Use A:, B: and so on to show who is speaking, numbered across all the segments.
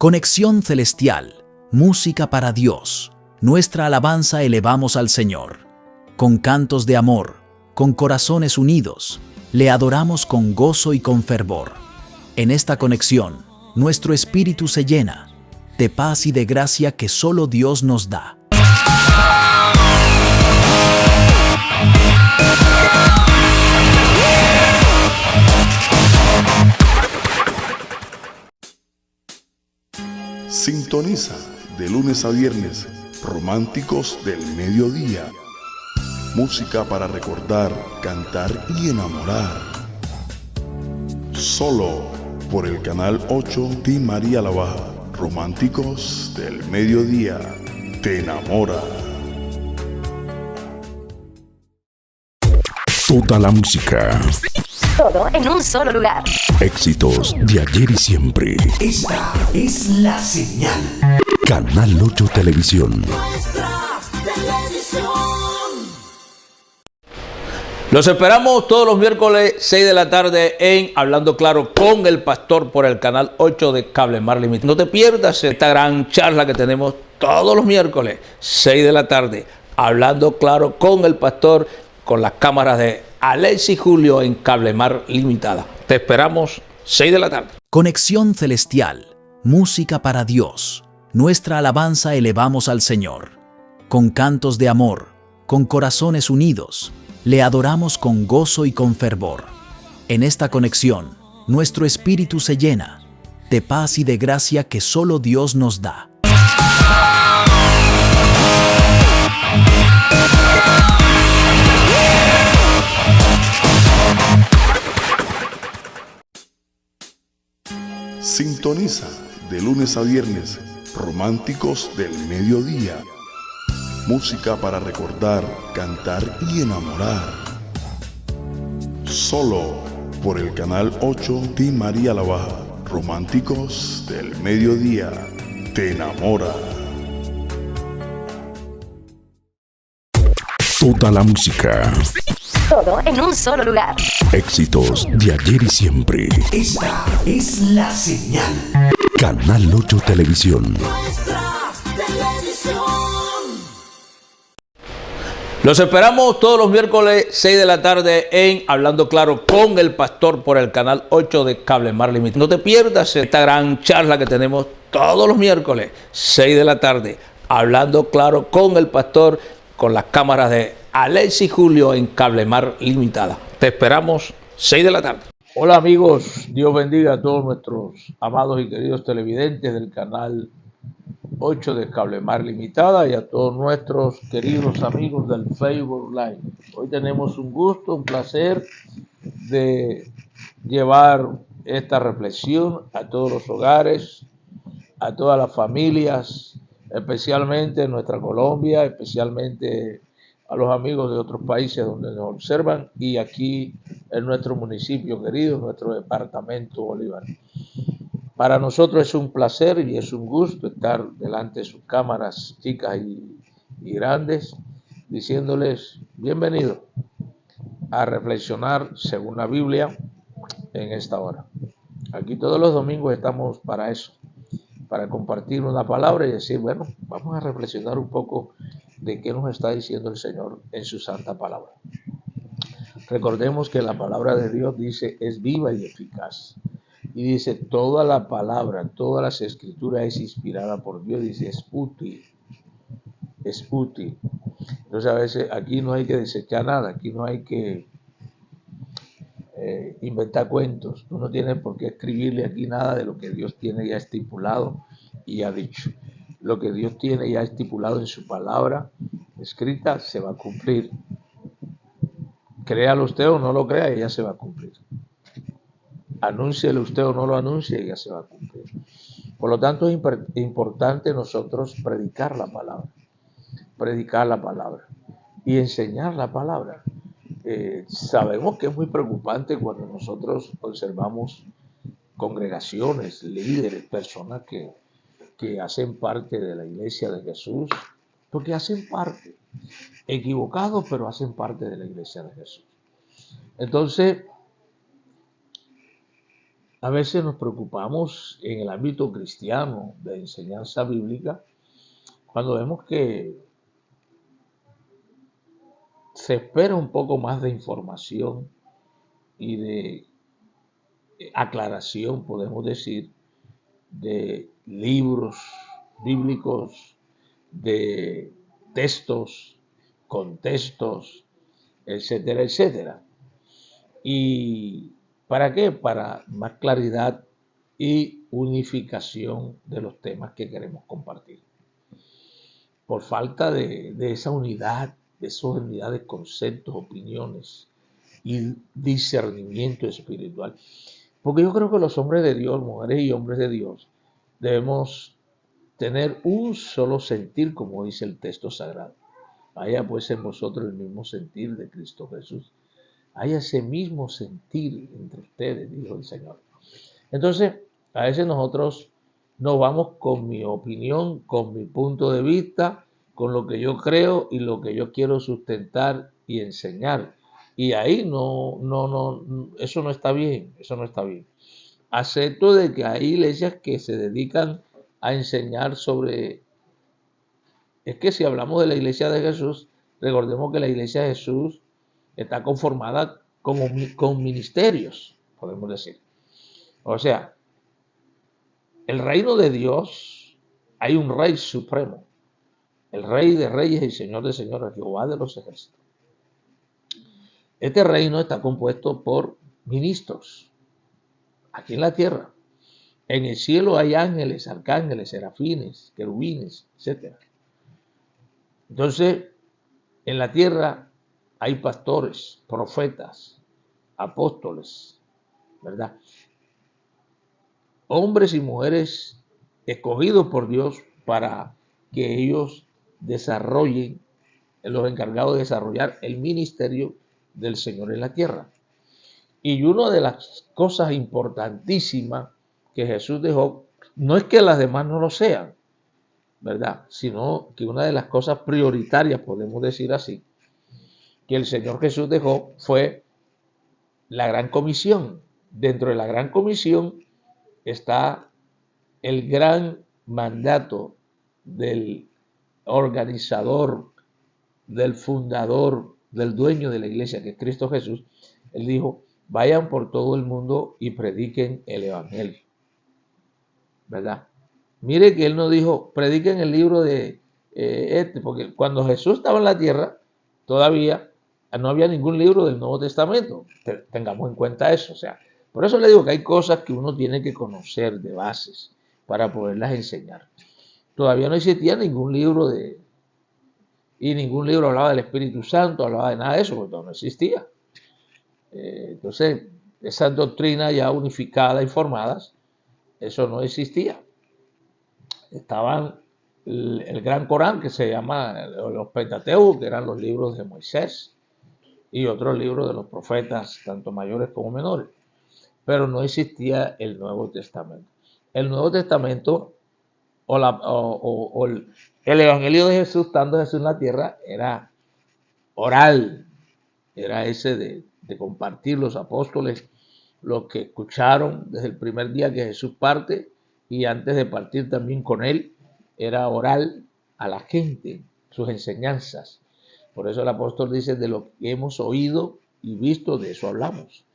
A: Conexión celestial, música para Dios. Nuestra alabanza elevamos al Señor. Con cantos de amor, con corazones unidos, le adoramos con gozo y con fervor. En esta conexión, nuestro espíritu se llena de paz y de gracia que solo Dios nos da.
B: Sintoniza de lunes a viernes, Románticos del Mediodía. Música para recordar, cantar y enamorar. Solo por el canal 8 de María la Baja. Románticos del Mediodía. Te enamora.
C: Toda la música.
D: Todo en un solo lugar.
C: Éxitos de ayer y siempre.
E: Esta es la señal.
C: Canal 8 Televisión.
E: Nuestra televisión.
F: Los esperamos todos los miércoles 6 de la tarde en Hablando Claro con el Pastor por el canal 8 de Cable Mar Limited. No te pierdas esta gran charla que tenemos todos los miércoles 6 de la tarde. Hablando Claro con el Pastor, con las cámaras de Alexis Julio en Cable Mar Limitada. Te esperamos 6 de la tarde.
A: Conexión celestial, música para Dios. Nuestra alabanza elevamos al Señor. Con cantos de amor, con corazones unidos, le adoramos con gozo y con fervor. En esta conexión, nuestro espíritu se llena de paz y de gracia que solo Dios nos da.
B: Sintoniza de lunes a viernes, Románticos del Mediodía. Música para recordar, cantar y enamorar. Solo por el canal 8 de María la Baja. Románticos del Mediodía. Te enamora.
C: Toda la música.
D: Todo en un solo lugar.
C: Éxitos de ayer y siempre.
E: Esta es la señal.
C: Canal 8 Televisión.
E: Nuestra televisión.
F: Los esperamos todos los miércoles 6 de la tarde en Hablando Claro con el Pastor por el canal 8 de Cable Mar Limited. No te pierdas esta gran charla que tenemos todos los miércoles 6 de la tarde. Hablando Claro con el Pastor, con las cámaras de Alexis Julio en Cable Mar Limitada. Te esperamos 6 de la tarde. Hola amigos, Dios bendiga a todos nuestros amados y queridos televidentes del canal 8 de Cable Mar Limitada y a todos nuestros queridos amigos del Facebook Live. Hoy tenemos un gusto, un placer de llevar esta reflexión a todos los hogares, a todas las familias, especialmente en nuestra Colombia, especialmente a los amigos de otros países donde nos observan y aquí en nuestro municipio querido, nuestro departamento Bolívar. Para nosotros es un placer y es un gusto estar delante de sus cámaras chicas y grandes, diciéndoles bienvenidos a reflexionar según la Biblia en esta hora. Aquí todos los domingos estamos para eso, para compartir una palabra y decir, bueno, vamos a reflexionar un poco de qué nos está diciendo el Señor en su santa palabra. Recordemos que la palabra de Dios dice es viva y eficaz. Y dice, toda la palabra, todas las escrituras es inspirada por Dios. Dice, es útil. Es útil. Entonces a veces aquí no hay que desechar nada. Aquí no hay que inventar cuentos. Tú no tienes por qué escribirle aquí nada de lo que Dios tiene ya estipulado y ha dicho. Lo que Dios tiene ya estipulado en su palabra escrita se va a cumplir. Créalo usted o no lo crea, ya se va a cumplir. Anúnciele usted o no lo anuncie, ya se va a cumplir. Por lo tanto, es importante nosotros predicar la palabra y enseñar la palabra. Sabemos que es muy preocupante cuando nosotros observamos congregaciones, líderes, personas que hacen parte de la iglesia de Jesús, porque hacen parte, equivocados, pero hacen parte de la iglesia de Jesús. Entonces, A veces nos preocupamos en el ámbito cristiano de enseñanza bíblica cuando vemos que se espera un poco más de información y de aclaración, podemos decir, de libros bíblicos, de textos, contextos, etcétera, etcétera. ¿Y para qué? Para más claridad y unificación de los temas que queremos compartir. Por falta de esa unidad, de esa unidad de conceptos, opiniones y discernimiento espiritual. Porque yo creo que los hombres de Dios, mujeres y hombres de Dios, debemos tener un solo sentir, como dice el texto sagrado. Haya pues en vosotros el mismo sentir de Cristo Jesús. Haya ese mismo sentir entre ustedes, dijo el Señor. Entonces, a veces nosotros nos vamos con mi opinión, con mi punto de vista, con lo que yo creo y lo que yo quiero sustentar y enseñar. Y ahí eso no está bien, eso no está bien. Acepto de que hay iglesias que se dedican a enseñar sobre... Es que si hablamos de la iglesia de Jesús, recordemos que la iglesia de Jesús está conformada con ministerios, podemos decir. O sea, el reino de Dios, hay un rey supremo, el rey de reyes y señor de señores, Jehová de los ejércitos. Este reino está compuesto por ministros, aquí en la tierra. En el cielo hay ángeles, arcángeles, serafines, querubines, etc. Entonces, en la tierra hay pastores, profetas, apóstoles, ¿verdad? Hombres y mujeres escogidos por Dios para que ellos desarrollen, los encargados de desarrollar el ministerio del Señor en la tierra. Y una de las cosas importantísimas que Jesús dejó, no es que las demás no lo sean, ¿verdad? Sino que una de las cosas prioritarias, podemos decir así, que el Señor Jesús dejó fue la gran comisión. Dentro de la gran comisión está el gran mandato del organizador, del fundador, del dueño de la iglesia, que es Cristo Jesús. Él dijo, vayan por todo el mundo y prediquen el evangelio, ¿verdad? Mire que él no dijo, prediquen el libro de porque cuando Jesús estaba en la tierra, todavía no había ningún libro del Nuevo Testamento. Tengamos en cuenta eso. O sea, por eso le digo que hay cosas que uno tiene que conocer de bases para poderlas enseñar. Todavía no existía ningún libro y ningún libro hablaba del Espíritu Santo, hablaba de nada de eso, porque no existía. Entonces, esas doctrinas ya unificadas y formadas, eso no existía. Estaban el Gran Corán, que se llama los Pentateucos, que eran los libros de Moisés, y otros libros de los profetas, tanto mayores como menores. Pero no existía el Nuevo Testamento. El Nuevo Testamento el Evangelio de Jesús, estando Jesús en la tierra, era oral, era ese de compartir los apóstoles, los que escucharon desde el primer día que Jesús parte y antes de partir también con él, era oral a la gente, sus enseñanzas. Por eso el apóstol dice, de lo que hemos oído y visto, de eso hablamos.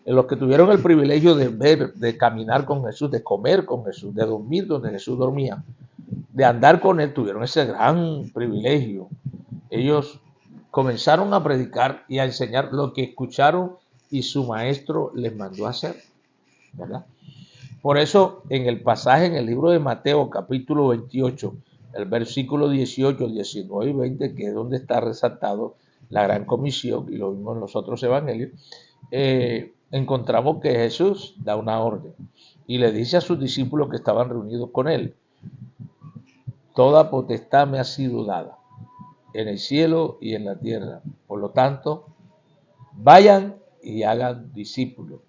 F: En los que tuvieron el privilegio de ver, de caminar con Jesús, de comer con Jesús, de dormir donde Jesús dormía, de andar con él, tuvieron ese gran privilegio. Ellos comenzaron a predicar y a enseñar lo que escucharon y su maestro les mandó a hacer, ¿verdad? Por eso, en el pasaje en el libro de Mateo, capítulo 28, el versículo 18, 19 y 20, que es donde está resaltado la gran comisión, y lo vimos en los otros evangelios, encontramos que Jesús da una orden y le dice a sus discípulos que estaban reunidos con él, toda potestad me ha sido dada en el cielo y en la tierra. Por lo tanto, vayan y hagan discípulos.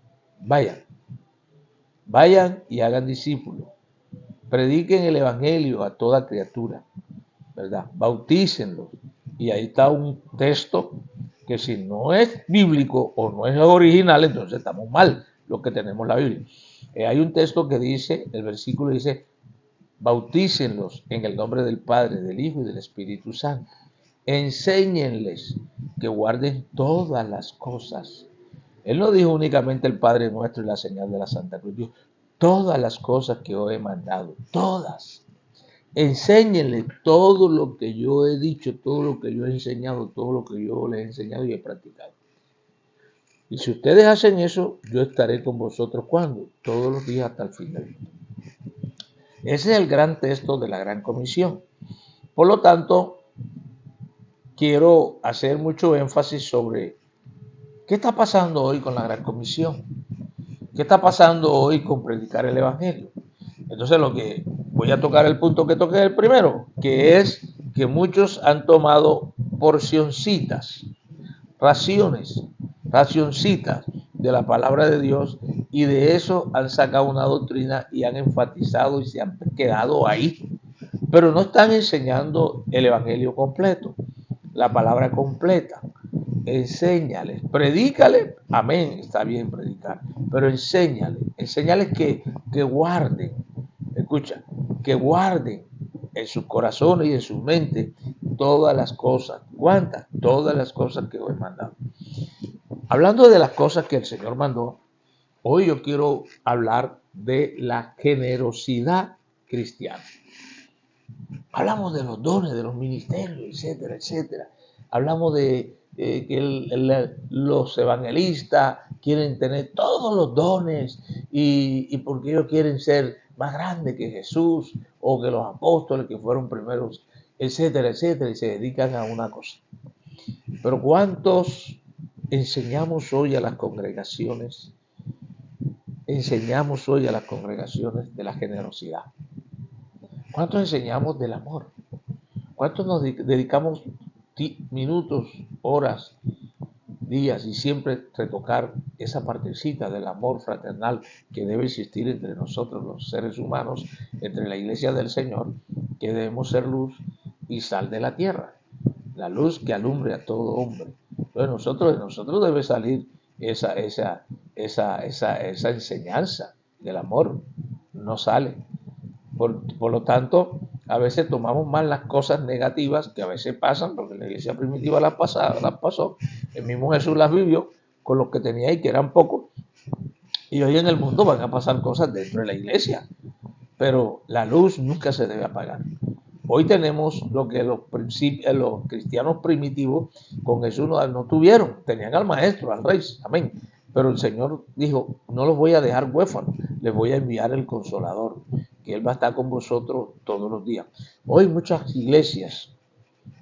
F: Vayan y hagan discípulos. Prediquen el evangelio a toda criatura, ¿verdad? Bautícenlos. Y ahí está un texto que si no es bíblico o no es original, entonces estamos mal los que tenemos la Biblia. Hay un texto que dice, el versículo dice, bautícenlos en el nombre del Padre, del Hijo y del Espíritu Santo. Enséñenles que guarden todas las cosas. Él no dijo únicamente el Padre Nuestro y la señal de la Santa Cruz, dijo todas las cosas que os he mandado, todas. Enséñenles todo lo que yo he dicho, todo lo que yo he enseñado, todo lo que yo les he enseñado y he practicado. Y si ustedes hacen eso, yo estaré con vosotros, ¿cuándo? Todos los días hasta el fin del mundo. Ese es el gran texto de la Gran Comisión. Por lo tanto, quiero hacer mucho énfasis sobre qué está pasando hoy con la Gran Comisión. ¿Qué está pasando hoy con predicar el Evangelio? Entonces voy a tocar el punto que toqué el primero, que es que muchos han tomado porcioncitas, racioncitas de la palabra de Dios, y de eso han sacado una doctrina y han enfatizado y se han quedado ahí. Pero no están enseñando el Evangelio completo, la palabra completa. Enséñales, predícale, amén, está bien predicar, pero enséñales que guarden, escucha, que guarden en sus corazones y en su mente todas las cosas. ¿Cuántas? Todas las cosas que os he mandado. Hablando de las cosas que el Señor mandó, hoy yo quiero hablar de la generosidad cristiana. Hablamos de los dones, de los ministerios, etcétera, etcétera. Hablamos de que los evangelistas quieren tener todos los dones y porque ellos quieren ser más grandes que Jesús o que los apóstoles que fueron primeros, etcétera, etcétera, y se dedican a una cosa. Pero ¿cuántos enseñamos hoy a las congregaciones? Enseñamos hoy a las congregaciones de la generosidad. ¿Cuántos enseñamos del amor? ¿Cuántos nos dedicamos minutos, horas, días y siempre retocar esa partecita del amor fraternal que debe existir entre nosotros los seres humanos, entre la iglesia del Señor, que debemos ser luz y sal de la tierra, la luz que alumbre a todo hombre? Entonces de nosotros debe salir esa enseñanza del amor, no sale. Por lo tanto, a veces tomamos más las cosas negativas que a veces pasan, porque la iglesia primitiva las pasó, el mismo Jesús las vivió con los que tenía ahí, que eran pocos, y hoy en el mundo van a pasar cosas dentro de la iglesia, pero la luz nunca se debe apagar. Hoy tenemos lo que los cristianos primitivos con Jesús no tuvieron, tenían al maestro, al rey, amén. Pero el Señor dijo, no los voy a dejar huérfanos, les voy a enviar el Consolador, que Él va a estar con vosotros todos los días. Hoy muchas iglesias,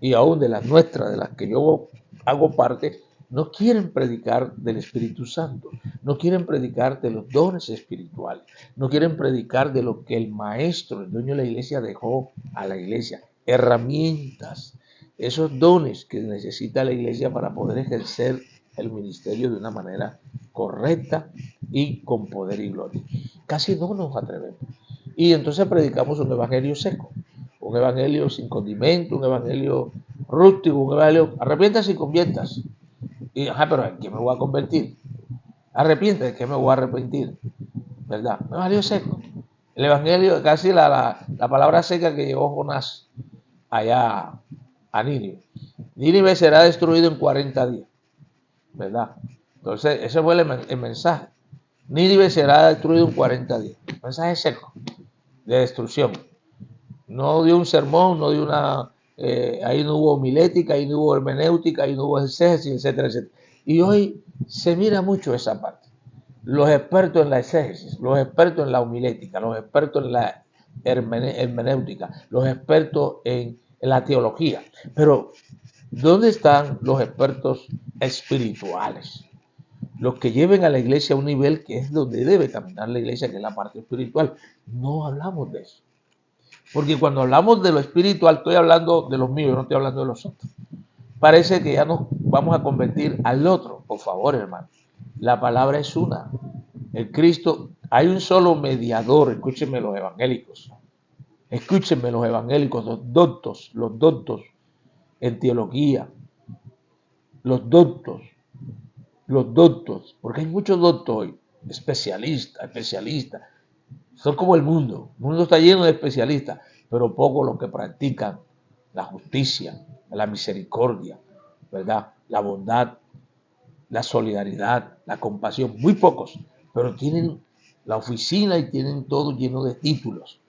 F: y aún de las nuestras, de las que yo hago parte, no quieren predicar del Espíritu Santo, no quieren predicar de los dones espirituales, no quieren predicar de lo que el maestro, el dueño de la iglesia, dejó a la iglesia, herramientas, esos dones que necesita la iglesia para poder ejercer el ministerio de una manera correcta y con poder y gloria. Casi no nos atrevemos. Y entonces predicamos un evangelio seco, un evangelio sin condimento, un evangelio rústico, un evangelio, arrepientas y conviertas. Y, pero ¿en qué me voy a convertir? Arrepiente, ¿de qué me voy a arrepentir? ¿Verdad? Un evangelio seco. El evangelio, casi la palabra seca que llegó Jonás allá a Nínive. Nínive será destruido en 40 días. ¿Verdad? Entonces, ese fue el mensaje. Nínive será destruido en 40 días. Mensaje seco de destrucción. No dio un sermón, no dio ahí no hubo homilética, ahí no hubo hermenéutica, ahí no hubo exégesis, etcétera, etcétera. Y hoy se mira mucho esa parte. Los expertos en la exégesis, los expertos en la homilética, los expertos en la hermenéutica, los expertos en la teología. Pero, ¿dónde están los expertos espirituales? Los que lleven a la iglesia a un nivel que es donde debe caminar la iglesia, que es la parte espiritual. No hablamos de eso. Porque cuando hablamos de lo espiritual, estoy hablando de los míos, no estoy hablando de los otros. Parece que ya nos vamos a convertir al otro. Por favor, hermano. La palabra es una. El Cristo, hay un solo mediador. Escúchenme los evangélicos. Escúchenme los evangélicos, los doctos en teología. Los doctos, porque hay muchos doctos hoy. especialistas. Son como el mundo. El mundo está lleno de especialistas, pero pocos los que practican la justicia, la misericordia, ¿verdad? La bondad, la solidaridad, la compasión. Muy pocos, pero tienen la oficina y tienen todo lleno de títulos.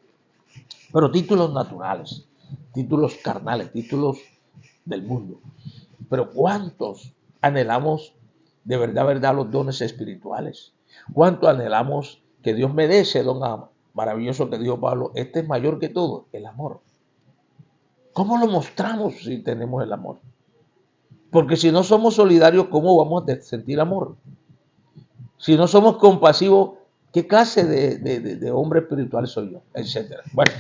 F: Pero títulos naturales, títulos carnales, títulos del mundo. Pero ¿cuántos anhelamos de verdad los dones espirituales? ¿Cuánto anhelamos que Dios me dé ese don maravilloso que dijo Pablo? Este es mayor que todo, el amor. ¿Cómo lo mostramos si tenemos el amor? Porque si no somos solidarios, ¿cómo vamos a sentir amor? Si no somos compasivos, ¿qué clase de hombre espiritual soy yo? Etcétera. Bueno,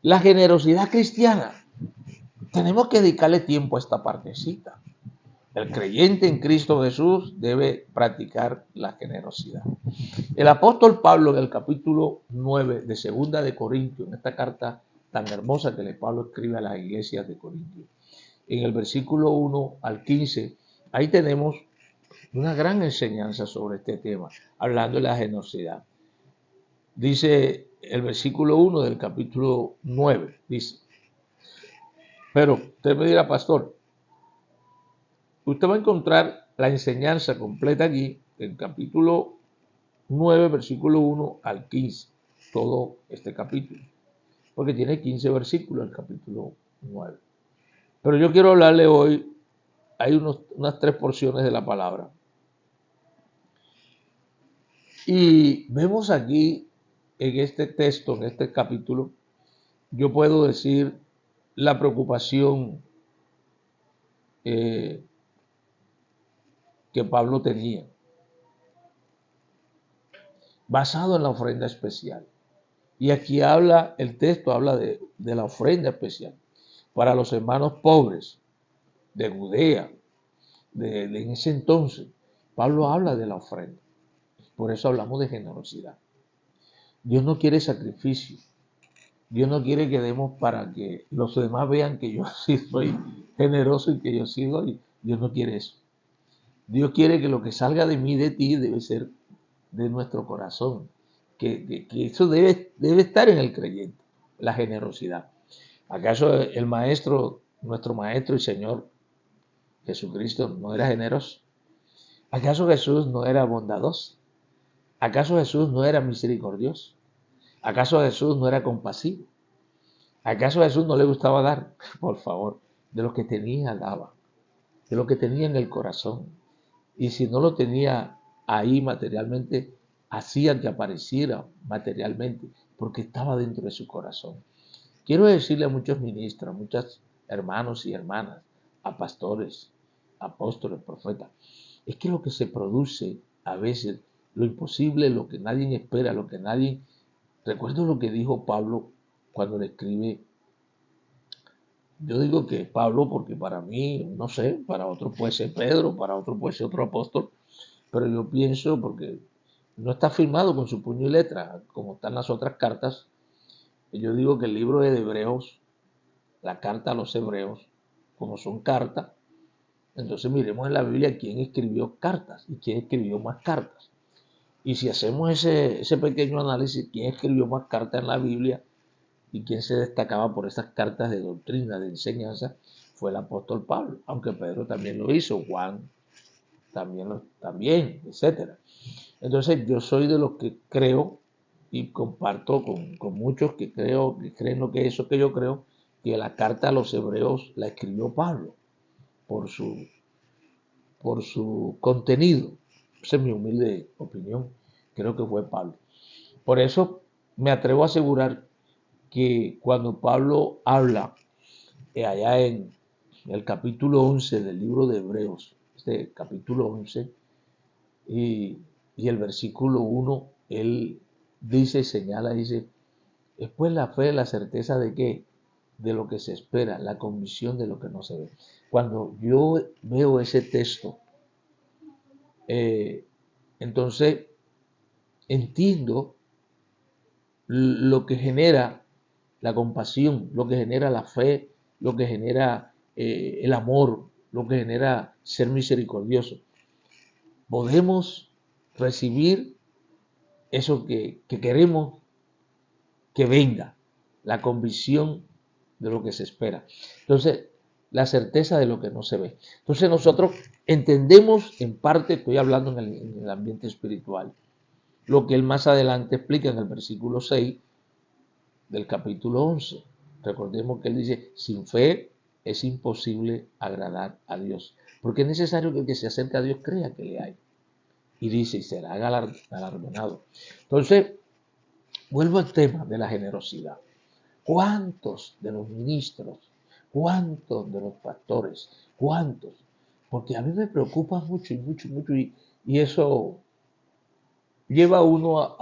F: la generosidad cristiana. Tenemos que dedicarle tiempo a esta partecita. El creyente en Cristo Jesús debe practicar la generosidad. El apóstol Pablo en el capítulo 9 de Segunda de Corintios, en esta carta tan hermosa que Pablo escribe a las iglesias de Corintios, en el versículo 1 al 15, ahí tenemos una gran enseñanza sobre este tema, hablando de la generosidad. Dice el versículo 1 del capítulo 9, dice, pero usted me dirá, pastor, usted va a encontrar la enseñanza completa aquí, en capítulo 9, versículo 1 al 15, todo este capítulo, porque tiene 15 versículos el capítulo 9. Pero yo quiero hablarle hoy, hay unas 3 porciones de la palabra. Y vemos aquí, en este texto, en este capítulo, yo puedo decir la preocupación que Pablo tenía, basado en la ofrenda especial. Y aquí el texto habla de la ofrenda especial para los hermanos pobres de Judea, en ese entonces. Pablo habla de la ofrenda. Por eso hablamos de generosidad. Dios no quiere sacrificio. Dios no quiere que demos para que los demás vean que yo sí soy generoso y que yo sí doy. Dios no quiere eso. Dios quiere que lo que salga de mí, de ti, debe ser de nuestro corazón. Que eso debe estar en el creyente, la generosidad. ¿Acaso el maestro, nuestro maestro y Señor Jesucristo no era generoso? ¿Acaso Jesús no era bondadoso? ¿Acaso Jesús no era misericordioso? ¿Acaso Jesús no era compasivo? ¿Acaso Jesús no le gustaba dar? Por favor, de lo que tenía daba, de lo que tenía en el corazón. Y si no lo tenía ahí materialmente, hacía que apareciera materialmente, porque estaba dentro de su corazón. Quiero decirle a muchos ministros, a muchos hermanos y hermanas, a pastores, apóstoles, profetas, es que lo que se produce a veces, lo imposible, lo que nadie espera, lo que nadie... Recuerdo lo que dijo Pablo cuando le escribe. Yo digo que Pablo porque para mí, no sé, para otro puede ser Pedro, para otro puede ser otro apóstol, pero yo pienso, porque no está firmado con su puño y letra, como están las otras cartas, yo digo que el libro de Hebreos, la carta a los Hebreos, como son cartas, entonces miremos en la Biblia quién escribió cartas y quién escribió más cartas. Y si hacemos ese pequeño análisis, quién escribió más cartas en la Biblia y quién se destacaba por esas cartas de doctrina, de enseñanza, fue el apóstol Pablo, aunque Pedro también lo hizo, Juan también, etc. Entonces yo soy de los que creo y comparto con muchos que creen lo que es eso que yo creo, que la carta a los hebreos la escribió Pablo por su contenido. Esa es mi humilde opinión. Creo que fue Pablo. Por eso me atrevo a asegurar que cuando Pablo habla allá en el capítulo 11 del libro de Hebreos, este capítulo 11 y el versículo 1, él dice, es pues la fe, la certeza de qué, de lo que se espera, la convicción de lo que no se ve. Cuando yo veo ese texto, entonces entiendo lo que genera la compasión, lo que genera la fe, lo que genera el amor, lo que genera ser misericordioso. Podemos recibir eso que queremos que venga, la convicción de lo que se espera. Entonces, la certeza de lo que no se ve. Entonces nosotros entendemos en parte, estoy hablando en el ambiente espiritual, lo que él más adelante explica en el versículo 6 del capítulo 11. Recordemos que él dice, sin fe es imposible agradar a Dios, porque es necesario que el que se acerque a Dios crea que le hay. Y dice, y será galardonado. Entonces, vuelvo al tema de la generosidad. ¿Cuántos de los ministros, cuántos de los pastores, cuántos? Porque a mí me preocupa mucho y eso lleva a uno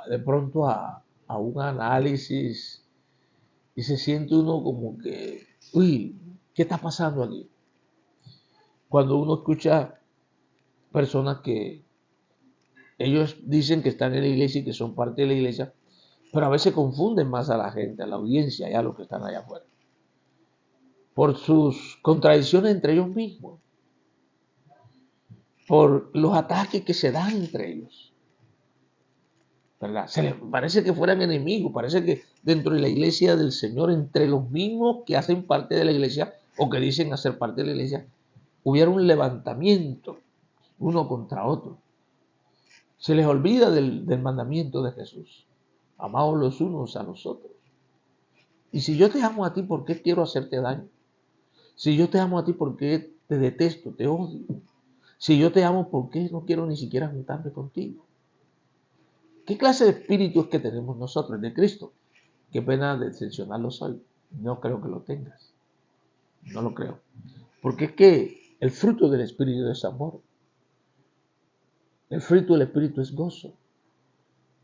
F: de pronto a un análisis y se siente uno como que, uy, ¿qué está pasando aquí? Cuando uno escucha personas que ellos dicen que están en la iglesia y que son parte de la iglesia, pero a veces confunden más a la gente, a la audiencia y a los que están allá afuera, por sus contradicciones entre ellos mismos, por los ataques que se dan entre ellos, ¿verdad? Se les parece que fueran enemigos, parece que dentro de la iglesia del Señor, entre los mismos que hacen parte de la iglesia o que dicen hacer parte de la iglesia, hubiera un levantamiento uno contra otro. Se les olvida del mandamiento de Jesús. Amaos los unos a los otros. Y si yo te amo a ti, ¿por qué quiero hacerte daño? Si yo te amo a ti, ¿por qué te detesto, te odio? Si yo te amo, ¿por qué no quiero ni siquiera juntarme contigo? ¿Qué clase de espíritu es que tenemos nosotros, el de Cristo? Qué pena decepcionarlos hoy. No creo que lo tengas. No lo creo. Porque es que el fruto del Espíritu es amor. El fruto del Espíritu es gozo.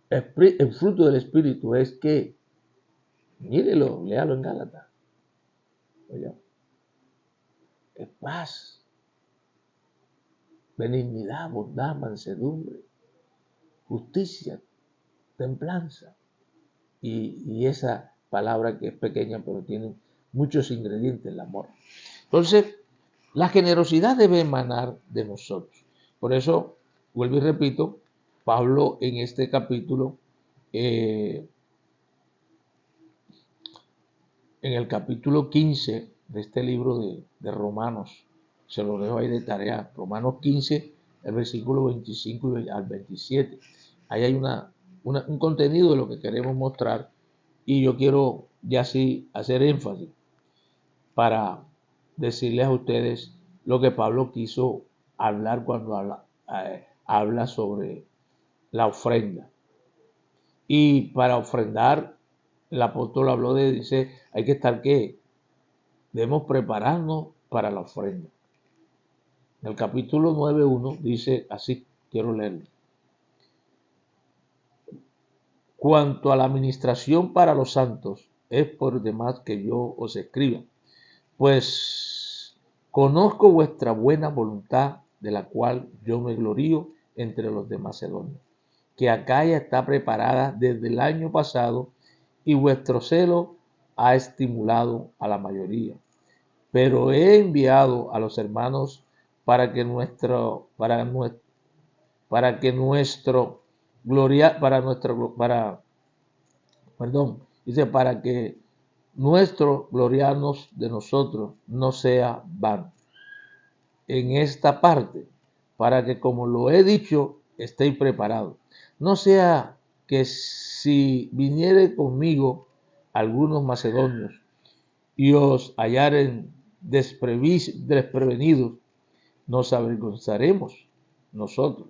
F: El fruto del Espíritu es que, mírelo, léalo en Gálatas. Oye, es paz, benignidad, bondad, mansedumbre, justicia, templanza. Y esa palabra que es pequeña pero tiene muchos ingredientes, el amor. Entonces, la generosidad debe emanar de nosotros. Por eso, vuelvo y repito, Pablo en este capítulo, en el capítulo 15 de este libro de Romanos, se lo dejo ahí de tarea, Romanos 15, el versículo 25 al 27. Ahí hay un contenido de lo que queremos mostrar y yo quiero ya sí hacer énfasis para decirles a ustedes lo que Pablo quiso hablar cuando habla sobre la ofrenda. Y para ofrendar, el apóstol habló dice, hay que estar ¿qué? Debemos prepararnos para la ofrenda. En el capítulo 9.1 dice así, quiero leerlo. Cuanto a la administración para los santos, es por demás que yo os escriba, pues conozco vuestra buena voluntad, de la cual yo me glorío entre los de Macedonia, que Acaya está preparada desde el año pasado y vuestro celo ha estimulado a la mayoría. Pero he enviado a los hermanos para que nuestro gloriarnos de nosotros no sea vano. En esta parte, para que como lo he dicho, estéis preparados. No sea que si viniere conmigo algunos macedonios y os hallaren desprevenidos, nos avergonzaremos nosotros,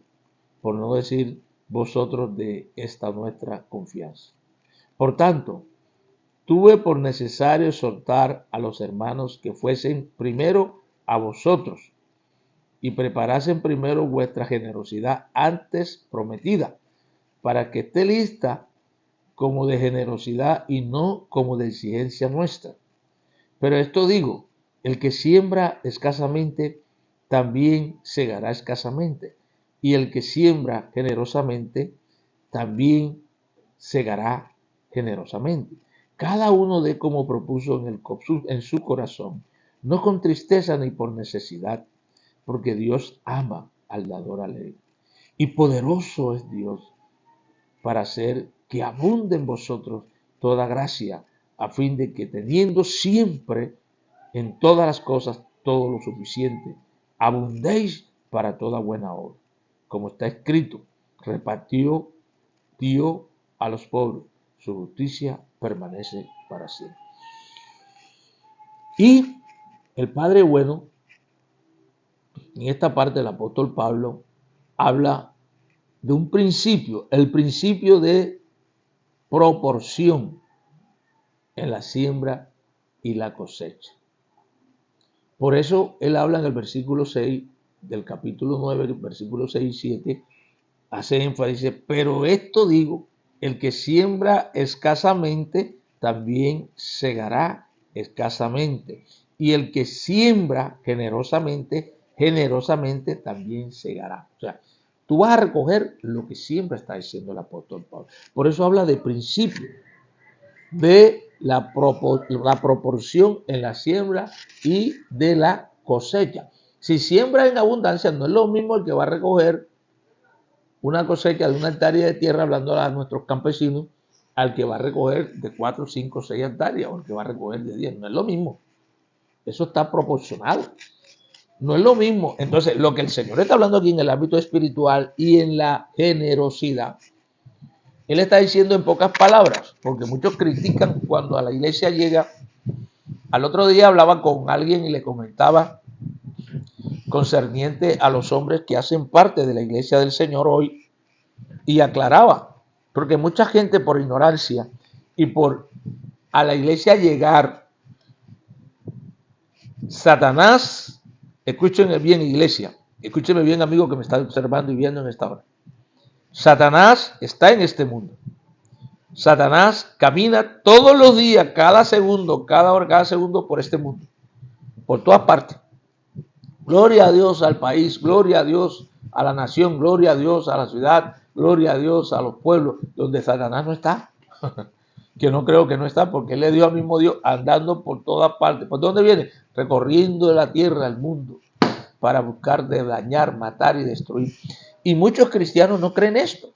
F: por no decir vosotros, de esta nuestra confianza. Por tanto, tuve por necesario exhortar a los hermanos que fuesen primero a vosotros y preparasen primero vuestra generosidad antes prometida, para que esté lista como de generosidad y no como de exigencia nuestra. Pero esto digo, el que siembra escasamente, también segará escasamente, y el que siembra generosamente, también segará generosamente. Cada uno dé como propuso en su corazón, no con tristeza ni por necesidad, porque Dios ama al dador alegre. y poderoso es Dios para hacer que abunde en vosotros toda gracia, a fin de que teniendo siempre en todas las cosas todo lo suficiente, abundéis para toda buena obra. Como está escrito, repartió, dio a los pobres, su justicia permanece para siempre. Y el Padre bueno, en esta parte del apóstol Pablo, habla de un principio, el principio de proporción en la siembra y la cosecha. Por eso él habla en el versículo 6 del capítulo 9, versículo 6 y 7, hace énfasis, dice, pero esto digo, el que siembra escasamente, también segará escasamente. Y el que siembra generosamente, generosamente también segará. O sea, tú vas a recoger lo que siempre está diciendo el apóstol Pablo. Por eso habla de principio, de la proporción en la siembra y de la cosecha. Si siembra en abundancia, no es lo mismo el que va a recoger una cosecha de una hectárea de tierra, hablando a nuestros campesinos, al que va a recoger de 4, 5, 6 hectáreas, o el que va a recoger de 10. No es lo mismo. Eso está proporcionado. No es lo mismo. Entonces, lo que el Señor está hablando aquí en el ámbito espiritual y en la generosidad, Él está diciendo en pocas palabras, porque muchos critican cuando a la iglesia llega. Al otro día hablaba con alguien y le comentaba concerniente a los hombres que hacen parte de la iglesia del Señor hoy, y aclaraba, porque mucha gente por ignorancia y por a la iglesia llegar, Satanás, escúchenme bien iglesia, escúchenme bien amigo que me está observando y viendo en esta hora, Satanás está en este mundo. Satanás camina todos los días, cada segundo, cada hora, cada segundo por este mundo, por todas partes. Gloria a Dios al país, gloria a Dios a la nación, gloria a Dios a la ciudad, gloria a Dios a los pueblos, donde Satanás no está. Que no creo que no está, porque él le dio al mismo Dios andando por todas partes. ¿Por dónde viene? Recorriendo la tierra, el mundo, para buscar de dañar, matar y destruir. Y muchos cristianos no creen esto.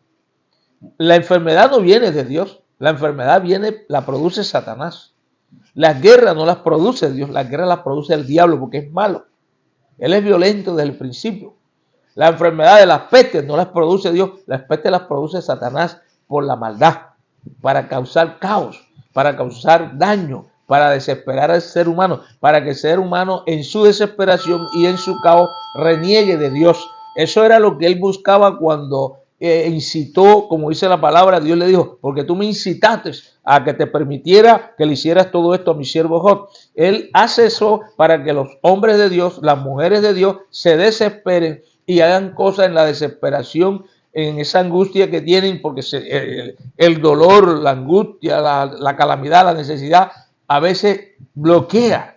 F: La enfermedad no viene de Dios, la enfermedad la produce Satanás. Las guerras no las produce Dios, las guerras las produce el diablo porque es malo. Él es violento desde el principio. La enfermedad de las pestes no las produce Dios, las pestes las produce Satanás por la maldad, para causar caos, para causar daño, para desesperar al ser humano, para que el ser humano en su desesperación y en su caos reniegue de Dios. Eso era lo que él buscaba cuando incitó, como dice la palabra, Dios le dijo, porque tú me incitaste a que te permitiera que le hicieras todo esto a mi siervo Job. Él hace eso para que los hombres de Dios, las mujeres de Dios, se desesperen y hagan cosas en la desesperación, en esa angustia que tienen, porque el dolor, la angustia, la calamidad, la necesidad, a veces bloquea,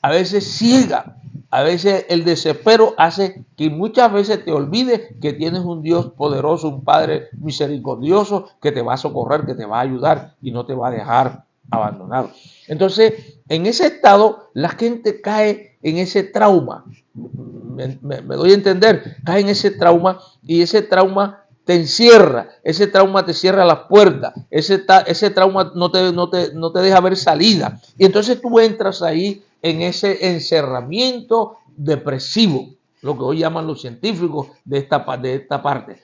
F: a veces ciega. A veces el desespero hace que muchas veces te olvides que tienes un Dios poderoso, un Padre misericordioso que te va a socorrer, que te va a ayudar y no te va a dejar abandonado. Entonces, en ese estado, la gente cae en ese trauma. Me doy a entender, cae en ese trauma y ese trauma te encierra, ese trauma te cierra las puertas, ese trauma no te deja ver salida. Y entonces tú entras ahí en ese encerramiento depresivo, lo que hoy llaman los científicos de esta parte,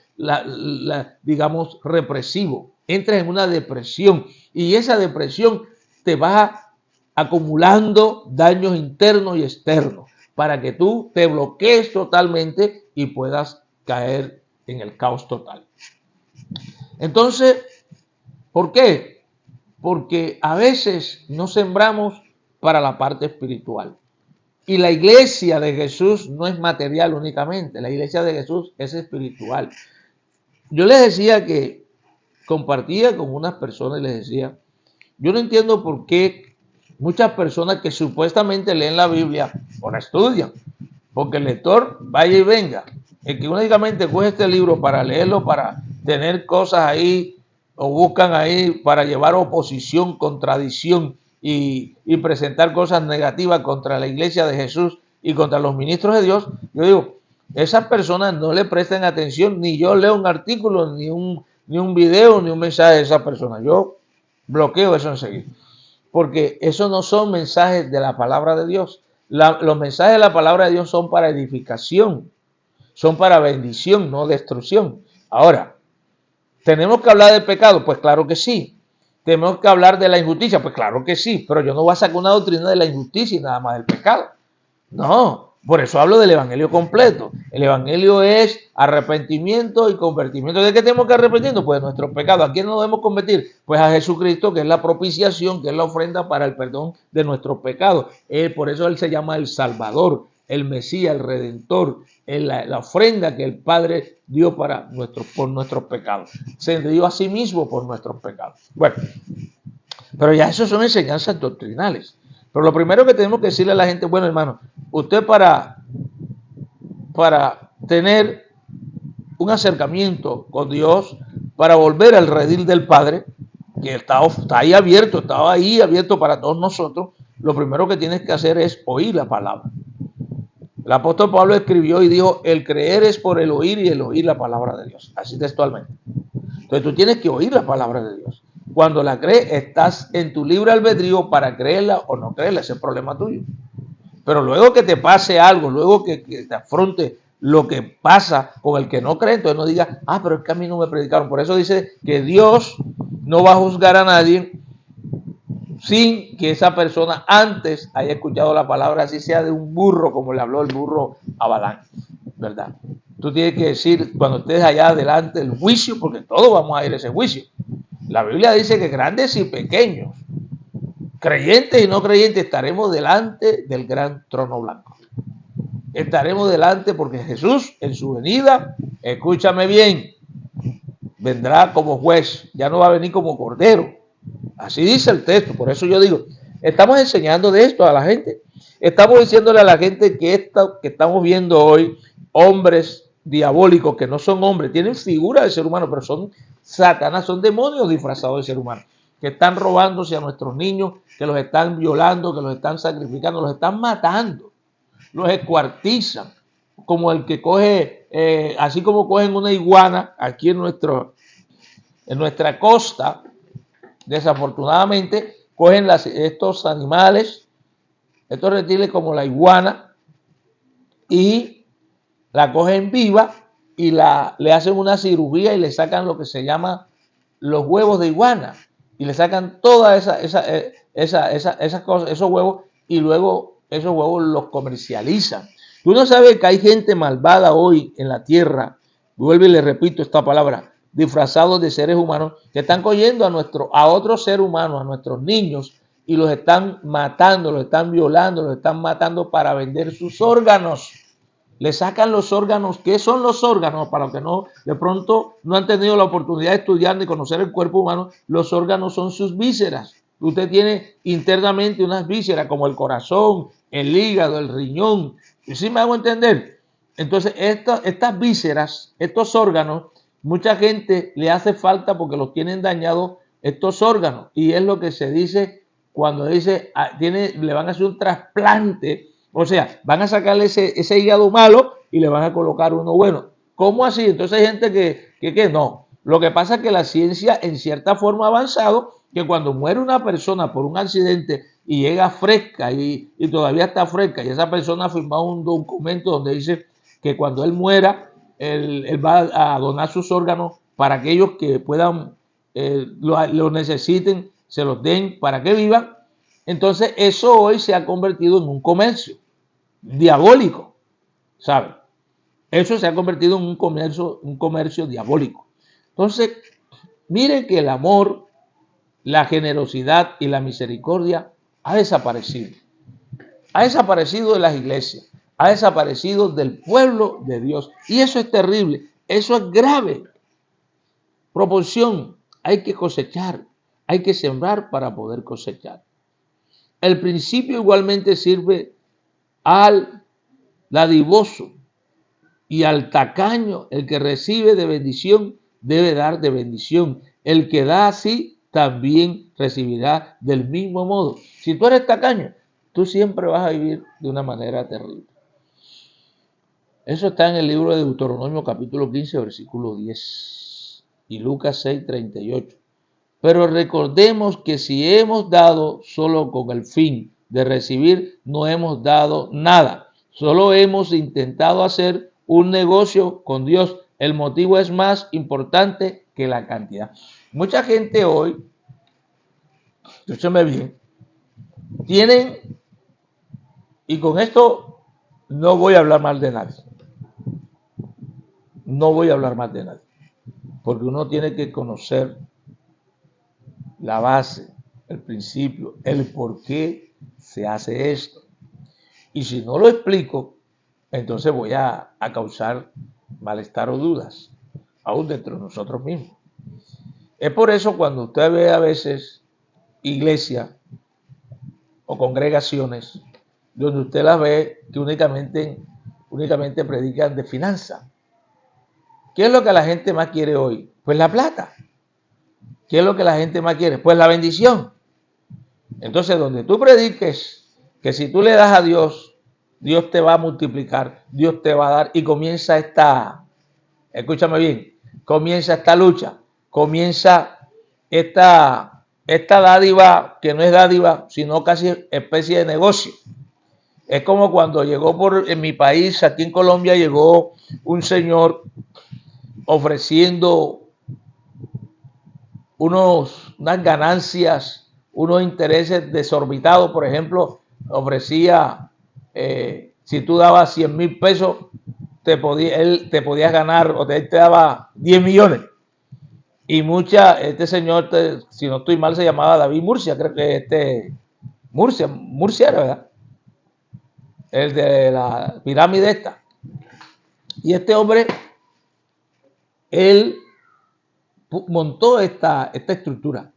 F: digamos represivo. Entras en una depresión y esa depresión te va acumulando daños internos y externos para que tú te bloquees totalmente y puedas caer en el caos total. Entonces, ¿por qué? Porque a veces no sembramos para la parte espiritual. Y la iglesia de Jesús no es material únicamente, la iglesia de Jesús es espiritual. Yo les decía que compartía con unas personas y les decía, yo no entiendo por qué muchas personas que supuestamente leen la Biblia o la estudian, porque el lector vaya y venga, el que únicamente coge este libro para leerlo, para tener cosas ahí, o buscan ahí para llevar oposición, contradicción y presentar cosas negativas contra la iglesia de Jesús y contra los ministros de Dios. Yo digo, esas personas no le prestan atención, ni yo leo un artículo, ni un video, ni un mensaje de esa persona. Yo bloqueo eso enseguida. Porque esos no son mensajes de la palabra de Dios. Los mensajes de la palabra de Dios son para edificación, son para bendición, no destrucción. Ahora, ¿tenemos que hablar del pecado? Pues claro que sí. ¿Tenemos que hablar de la injusticia? Pues claro que sí. Pero yo no voy a sacar una doctrina de la injusticia y nada más del pecado. No, por eso hablo del evangelio completo. El evangelio es arrepentimiento y convertimiento. ¿De qué tenemos que arrepentirnos? Pues de nuestros pecados. ¿A quién nos debemos convertir? Pues a Jesucristo, que es la propiciación, que es la ofrenda para el perdón de nuestros pecados. Por eso Él se llama el Salvador, el Mesías, el Redentor, la ofrenda que el Padre dio por nuestros pecados. Se dio a sí mismo por nuestros pecados. Bueno, pero ya eso son enseñanzas doctrinales. Pero lo primero que tenemos que decirle a la gente, bueno, hermano, usted para tener un acercamiento con Dios, para volver al redil del Padre, que está ahí abierto, estaba ahí abierto para todos nosotros, lo primero que tienes que hacer es oír la palabra. El apóstol Pablo escribió y dijo, el creer es por el oír y el oír la palabra de Dios, así textualmente. Entonces tú tienes que oír la palabra de Dios. Cuando la crees, estás en tu libre albedrío para creerla o no creerla, ese es el problema tuyo. Pero luego que te pase algo, luego que te afronte lo que pasa con el que no cree, entonces no digas, pero es que a mí no me predicaron. Por eso dice que Dios no va a juzgar a nadie sin que esa persona antes haya escuchado la palabra, así sea de un burro, como le habló el burro a Balaam, ¿verdad? Tú tienes que decir, cuando estés allá adelante del juicio, porque todos vamos a ir a ese juicio. La Biblia dice que grandes y pequeños, creyentes y no creyentes, estaremos delante del gran trono blanco. Estaremos delante porque Jesús en su venida, escúchame bien, vendrá como juez, ya no va a venir como cordero. Así dice el texto, por eso yo digo, estamos enseñando de esto a la gente. Estamos diciéndole a la gente que esto que estamos viendo hoy, hombres diabólicos que no son hombres, tienen figura de ser humano, pero son Satanás, son demonios disfrazados de ser humano, que están robándose a nuestros niños, que los están violando, que los están sacrificando, los están matando, los escuartizan, como el que coge, así como cogen una iguana aquí en nuestra costa, desafortunadamente, cogen estos animales, estos reptiles como la iguana, y la cogen viva y le hacen una cirugía y le sacan lo que se llama los huevos de iguana. Y le sacan todas esas cosas, esos huevos, y luego esos huevos los comercializan. Tú no sabes que hay gente malvada hoy en la tierra, vuelvo y le repito esta palabra, disfrazados de seres humanos, que están cogiendo a otros seres humanos, a nuestros niños, y los están matando, los están violando, los están matando para vender sus órganos. Le sacan los órganos. ¿Qué son los órganos? Para los que no, de pronto no han tenido la oportunidad de estudiar ni conocer el cuerpo humano, los órganos son sus vísceras. Usted tiene internamente unas vísceras como el corazón, el hígado, el riñón. ¿Sí me hago entender? Entonces, estas vísceras, estos órganos, mucha gente le hace falta porque los tienen dañados estos órganos. Y es lo que se dice cuando dice, le van a hacer un trasplante. O sea, van a sacarle ese hígado malo y le van a colocar uno bueno. ¿Cómo así? Entonces hay gente que no. Lo que pasa es que la ciencia en cierta forma ha avanzado, que cuando muere una persona por un accidente y llega fresca y todavía está fresca, y esa persona ha firmado un documento donde dice que cuando él muera, él va a donar sus órganos para aquellos que puedan, lo necesiten, se los den para que vivan. Entonces eso hoy se ha convertido en un comercio diabólico, ¿sabe? Eso se ha convertido en un comercio diabólico. Entonces, miren que el amor, la generosidad y la misericordia ha desaparecido. Ha desaparecido de las iglesias, ha desaparecido del pueblo de Dios. Y eso es terrible, eso es grave. Proporción, hay que cosechar, hay que sembrar para poder cosechar. El principio igualmente sirve al dadivoso y al tacaño. El que recibe de bendición debe dar de bendición. El que da así también recibirá del mismo modo. Si tú eres tacaño, tú siempre vas a vivir de una manera terrible. Eso está en el libro de Deuteronomio capítulo 15, versículo 10 y Lucas 6, 38. Pero recordemos que si hemos dado solo con el fin de recibir, no hemos dado nada. Solo hemos intentado hacer un negocio con Dios. El motivo es más importante que la cantidad. Mucha gente hoy, escúchame bien, tienen, y con esto no voy a hablar mal de nadie. No voy a hablar mal de nadie. Porque uno tiene que conocer la base, el principio, el por qué se hace esto. Y si no lo explico, entonces voy a causar malestar o dudas, aún dentro de nosotros mismos. Es por eso cuando usted ve a veces iglesias o congregaciones donde usted las ve que únicamente predican de finanzas. ¿Qué es lo que la gente más quiere hoy? Pues la plata. ¿Qué es lo que la gente más quiere? Pues la bendición. Entonces, donde tú prediques que si tú le das a Dios, Dios te va a multiplicar, Dios te va a dar, y comienza escúchame bien, comienza esta lucha, comienza esta dádiva que no es dádiva, sino casi especie de negocio. Es como cuando llegó en mi país, aquí en Colombia, llegó un señor ofreciendo unas ganancias, unos intereses desorbitados. Por ejemplo, ofrecía, si tú dabas 100,000 pesos, él te podía ganar, o él te daba 10 millones. Y este señor, si no estoy mal, se llamaba David Murcia, creo que Murcia era, ¿verdad? El de la pirámide esta. Y este hombre, él montó esta estructura.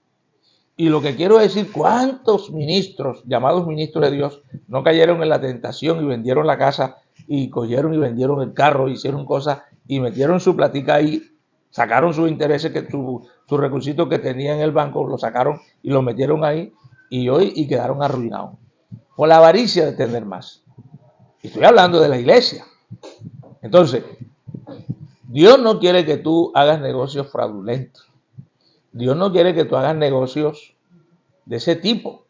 F: Y lo que quiero decir, ¿cuántos ministros, llamados ministros de Dios, no cayeron en la tentación y vendieron la casa y cogieron y vendieron el carro, hicieron cosas y metieron su platica ahí, sacaron sus intereses, sus recursitos que tenían en el banco, lo sacaron y lo metieron ahí y quedaron arruinados por la avaricia de tener más? Y estoy hablando de la iglesia. Entonces, Dios no quiere que tú hagas negocios fraudulentos. Dios no quiere que tú hagas negocios de ese tipo.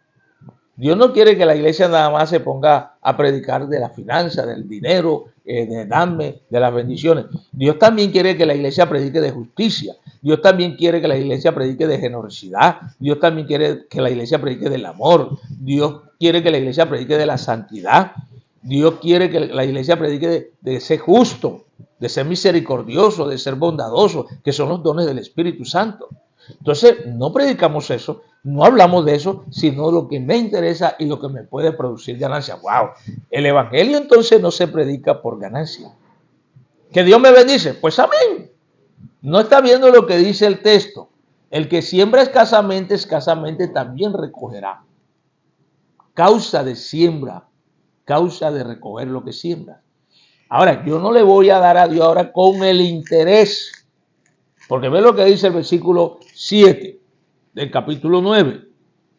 F: Dios no quiere que la iglesia nada más se ponga a predicar de la finanza, del dinero, de darme, de las bendiciones. Dios también quiere que la iglesia predique de justicia. Dios también quiere que la iglesia predique de generosidad. Dios también quiere que la iglesia predique del amor. Dios quiere que la iglesia predique de la santidad. Dios quiere que la iglesia predique de ser justo, de ser misericordioso, de ser bondadoso, que son los dones del Espíritu Santo. Entonces, no predicamos eso, no hablamos de eso, sino lo que me interesa y lo que me puede producir ganancia. ¡Wow! El evangelio entonces no se predica por ganancia. ¿Que Dios me bendice? Pues amén. No está viendo lo que dice el texto. El que siembra escasamente también recogerá. Causa de siembra, causa de recoger lo que siembra. Ahora, yo no le voy a dar a Dios ahora con el interés. Porque ve lo que dice el versículo 7 del capítulo 9.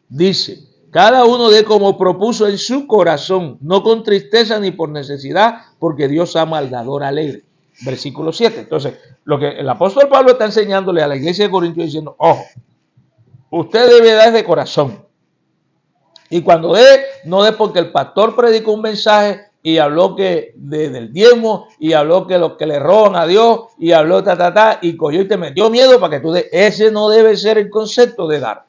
F: Dice, cada uno dé como propuso en su corazón, no con tristeza ni por necesidad, porque Dios ama al dador alegre. Versículo 7. Entonces, lo que el apóstol Pablo está enseñándole a la iglesia de Corintios diciendo, ojo, usted debe dar de corazón. Y cuando dé, no dé porque el pastor predicó un mensaje y habló del diezmo, y habló que los que le roban a Dios, y habló y cogió y te metió miedo para que tú des. Ese no debe ser el concepto de dar.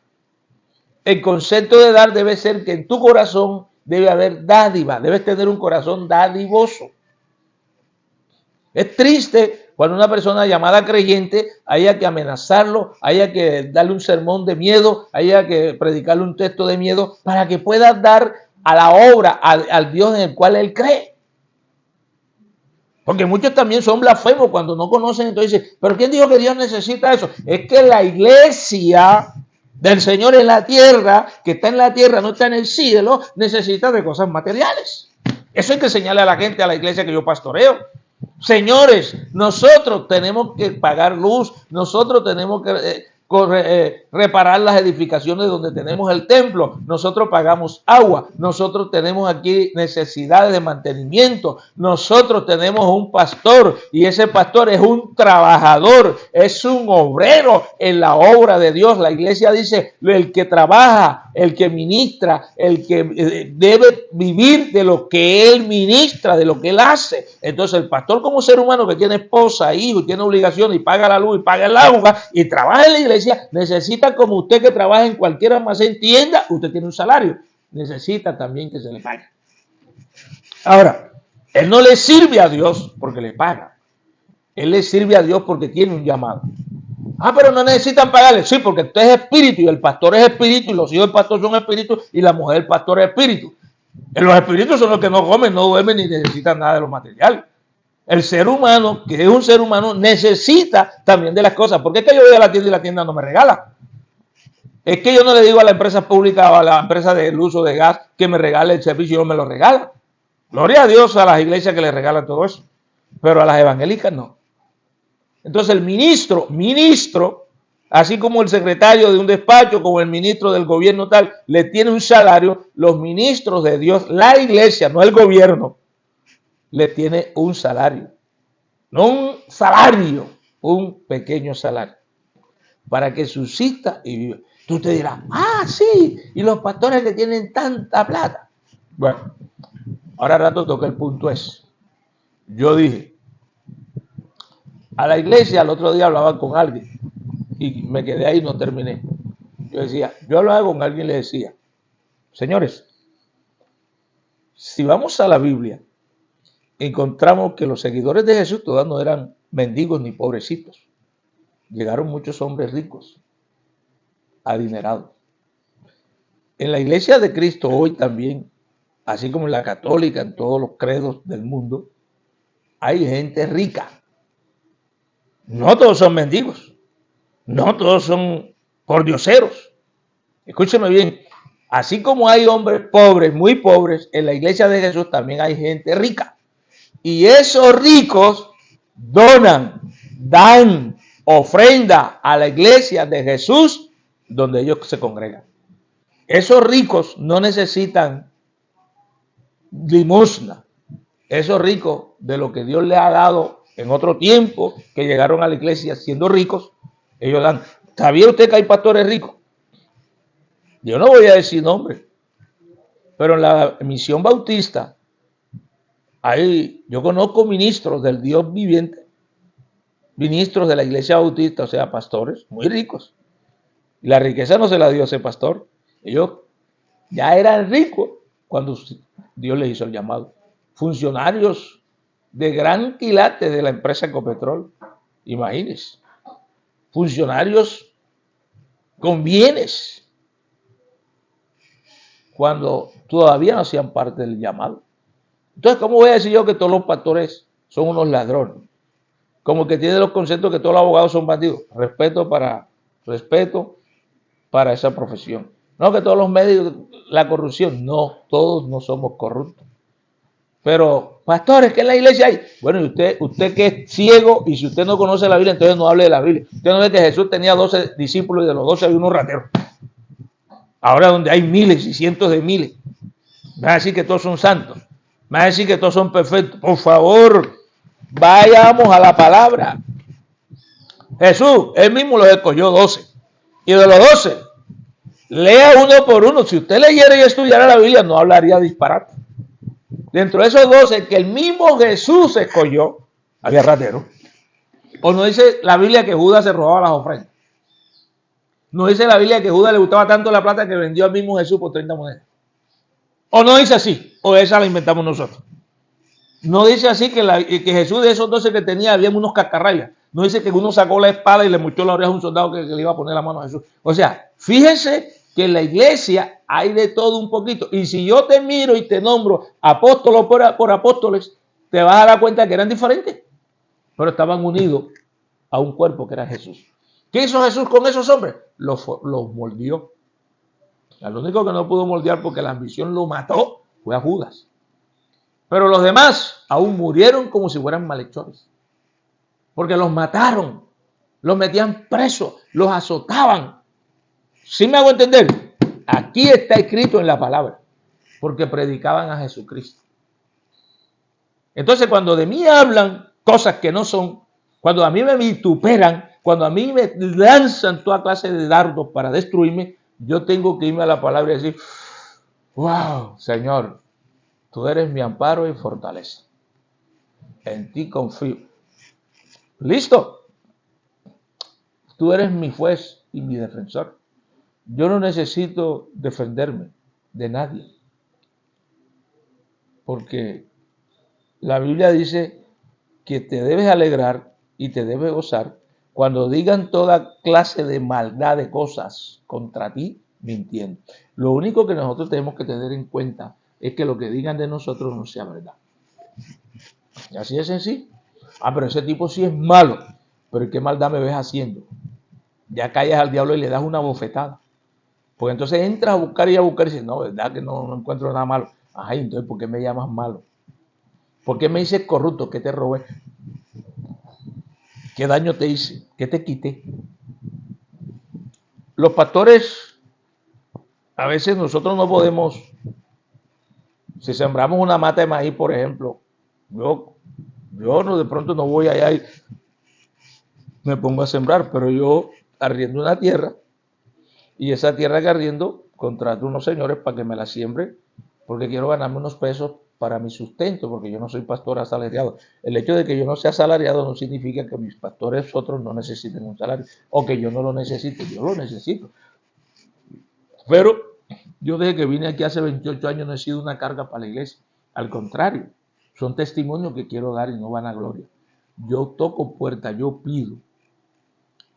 F: El concepto de dar debe ser que en tu corazón debe haber dádiva, debes tener un corazón dadivoso. Es triste cuando una persona llamada creyente haya que amenazarlo, haya que darle un sermón de miedo, haya que predicarle un texto de miedo para que pueda dar a la obra, al Dios en el cual él cree. Porque muchos también son blasfemos cuando no conocen, entonces dicen, ¿pero quién dijo que Dios necesita eso? Es que la iglesia del Señor en la tierra, que está en la tierra, no está en el cielo, necesita de cosas materiales. Eso hay que enseñarle a la gente, a la iglesia que yo pastoreo. Señores, nosotros tenemos que pagar luz, nosotros tenemos que reparar las edificaciones donde tenemos el templo, nosotros pagamos agua, nosotros tenemos aquí necesidades de mantenimiento, nosotros tenemos un pastor y ese pastor es un trabajador, es un obrero en la obra de Dios. La iglesia dice, el que trabaja, el que ministra, el que debe vivir de lo que él ministra, de lo que él hace. Entonces el pastor, como ser humano que tiene esposa, hijo, tiene obligaciones y paga la luz y paga el agua y trabaja en la iglesia, necesita, como usted que trabaja en cualquier almacén, tienda, usted tiene un salario, necesita también que se le pague. Ahora, él no le sirve a Dios porque le paga, él le sirve a Dios porque tiene un llamado. Pero no necesitan pagarle. Sí, porque usted es espíritu y el pastor es espíritu y los hijos del pastor son espíritu y la mujer del pastor es espíritu. Los espíritus son los que no comen, no duermen ni necesitan nada de los materiales. El ser humano, que es un ser humano, necesita también de las cosas. ¿Por qué es que yo voy a la tienda y la tienda no me regala? Es que yo no le digo a la empresa pública o a la empresa del uso de gas que me regale el servicio y no me lo regala. Gloria a Dios a las iglesias que le regalan todo eso. Pero a las evangélicas no. Entonces el ministro, así como el secretario de un despacho, como el ministro del gobierno tal, le tiene un salario, los ministros de Dios, la iglesia, no el gobierno, le tiene un salario. No un salario, un pequeño salario, para que subsista y viva. Tú te dirás, sí, y los pastores que tienen tanta plata. Bueno, ahora rato toca el punto es, yo dije, a la iglesia, el otro día hablaba con alguien y me quedé ahí y no terminé. Yo hablaba con alguien y le decía, señores, si vamos a la Biblia, encontramos que los seguidores de Jesús todos no eran mendigos ni pobrecitos. Llegaron muchos hombres ricos, adinerados. En la iglesia de Cristo hoy también, así como en la católica, en todos los credos del mundo, hay gente rica. No todos son mendigos, no todos son pordioseros. Escúcheme bien, así como hay hombres pobres, muy pobres, en la iglesia de Jesús también hay gente rica. Y esos ricos donan, dan ofrenda a la iglesia de Jesús donde ellos se congregan. Esos ricos no necesitan limosna. Esos ricos de lo que Dios les ha dado en otro tiempo, que llegaron a la iglesia siendo ricos, ellos dan. ¿Sabía usted que hay pastores ricos? Yo no voy a decir nombre, pero en la misión bautista, yo conozco ministros del Dios viviente, ministros de la iglesia bautista, o sea, pastores muy ricos. Y la riqueza no se la dio ese pastor. Ellos ya eran ricos cuando Dios les hizo el llamado. Funcionarios de gran quilate de la empresa Ecopetrol, imagínense, funcionarios con bienes, cuando todavía no hacían parte del llamado. Entonces, ¿cómo voy a decir yo que todos los pastores son unos ladrones? Como que tienen los conceptos que todos los abogados son bandidos. Respeto para esa profesión. No que todos los médicos, la corrupción, no, todos no somos corruptos. Pero, pastores, ¿qué en la iglesia hay? Bueno, y usted que es ciego, y si usted no conoce la Biblia, entonces no hable de la Biblia. Usted no ve que Jesús tenía 12 discípulos y de los 12 había unos rateros. Ahora donde hay miles y cientos de miles, me va a decir que todos son santos, me va a decir que todos son perfectos. Por favor, vayamos a la palabra. Jesús, él mismo los escogió 12. Y de los 12, lea uno por uno. Si usted leyera y estudiara la Biblia, no hablaría disparate. Dentro de esos 12 que el mismo Jesús escogió, había rateros. O no dice la Biblia que Judas se robaba las ofrendas. No dice la Biblia que Judas le gustaba tanto la plata que vendió al mismo Jesús por 30 monedas. O no dice así, o esa la inventamos nosotros. No dice así que Jesús de esos 12 que tenía, había unos cascarrayas. No dice que uno sacó la espada y le mochó la oreja a un soldado que le iba a poner la mano a Jesús. O sea, fíjense que en la iglesia hay de todo un poquito. Y si yo te miro y te nombro apóstoles por apóstoles, te vas a dar cuenta que eran diferentes. Pero estaban unidos a un cuerpo que era Jesús. ¿Qué hizo Jesús con esos hombres? Los moldeó. Al único que no pudo moldear porque la ambición lo mató fue a Judas. Pero los demás aún murieron como si fueran malhechores. Porque los mataron. los metían presos, los azotaban. ¿Sí me hago entender? Aquí está escrito en la palabra, porque predicaban a Jesucristo. Entonces, cuando de mí hablan cosas que no son, cuando a mí me vituperan, cuando a mí me lanzan toda clase de dardos para destruirme, yo tengo que irme a la palabra y decir, wow, Señor, tú eres mi amparo y fortaleza. En ti confío. ¿Listo? Tú eres mi juez y mi defensor. Yo no necesito defenderme de nadie. Porque la Biblia dice que te debes alegrar y te debes gozar cuando digan toda clase de maldad de cosas contra ti, mintiendo. Lo único que nosotros tenemos que tener en cuenta es que lo que digan de nosotros no sea verdad. Y así es sencillo. Ah, pero ese tipo sí es malo. Pero ¿qué maldad me ves haciendo? Ya callas al diablo y le das una bofetada. Porque entonces entras a buscar y dices, no, verdad que no encuentro nada malo. Ajá, entonces ¿por qué me llamas malo? ¿Por qué me dices corrupto? ¿Qué te robé? ¿Qué daño te hice? ¿Qué te quité? Los pastores, a veces nosotros no podemos, si sembramos una mata de maíz, por ejemplo, yo no, de pronto no voy allá y me pongo a sembrar, pero yo arriendo una tierra y esa tierra que arriendo contrato unos señores para que me la siembren porque quiero ganarme unos pesos para mi sustento, porque yo no soy pastor asalariado. El hecho de que yo no sea asalariado no significa que mis pastores otros no necesiten un salario o que yo no lo necesite, yo lo necesito. Pero yo desde que vine aquí hace 28 años no he sido una carga para la iglesia, al contrario, son testimonios que quiero dar y no van a gloria. Yo toco puertas, yo pido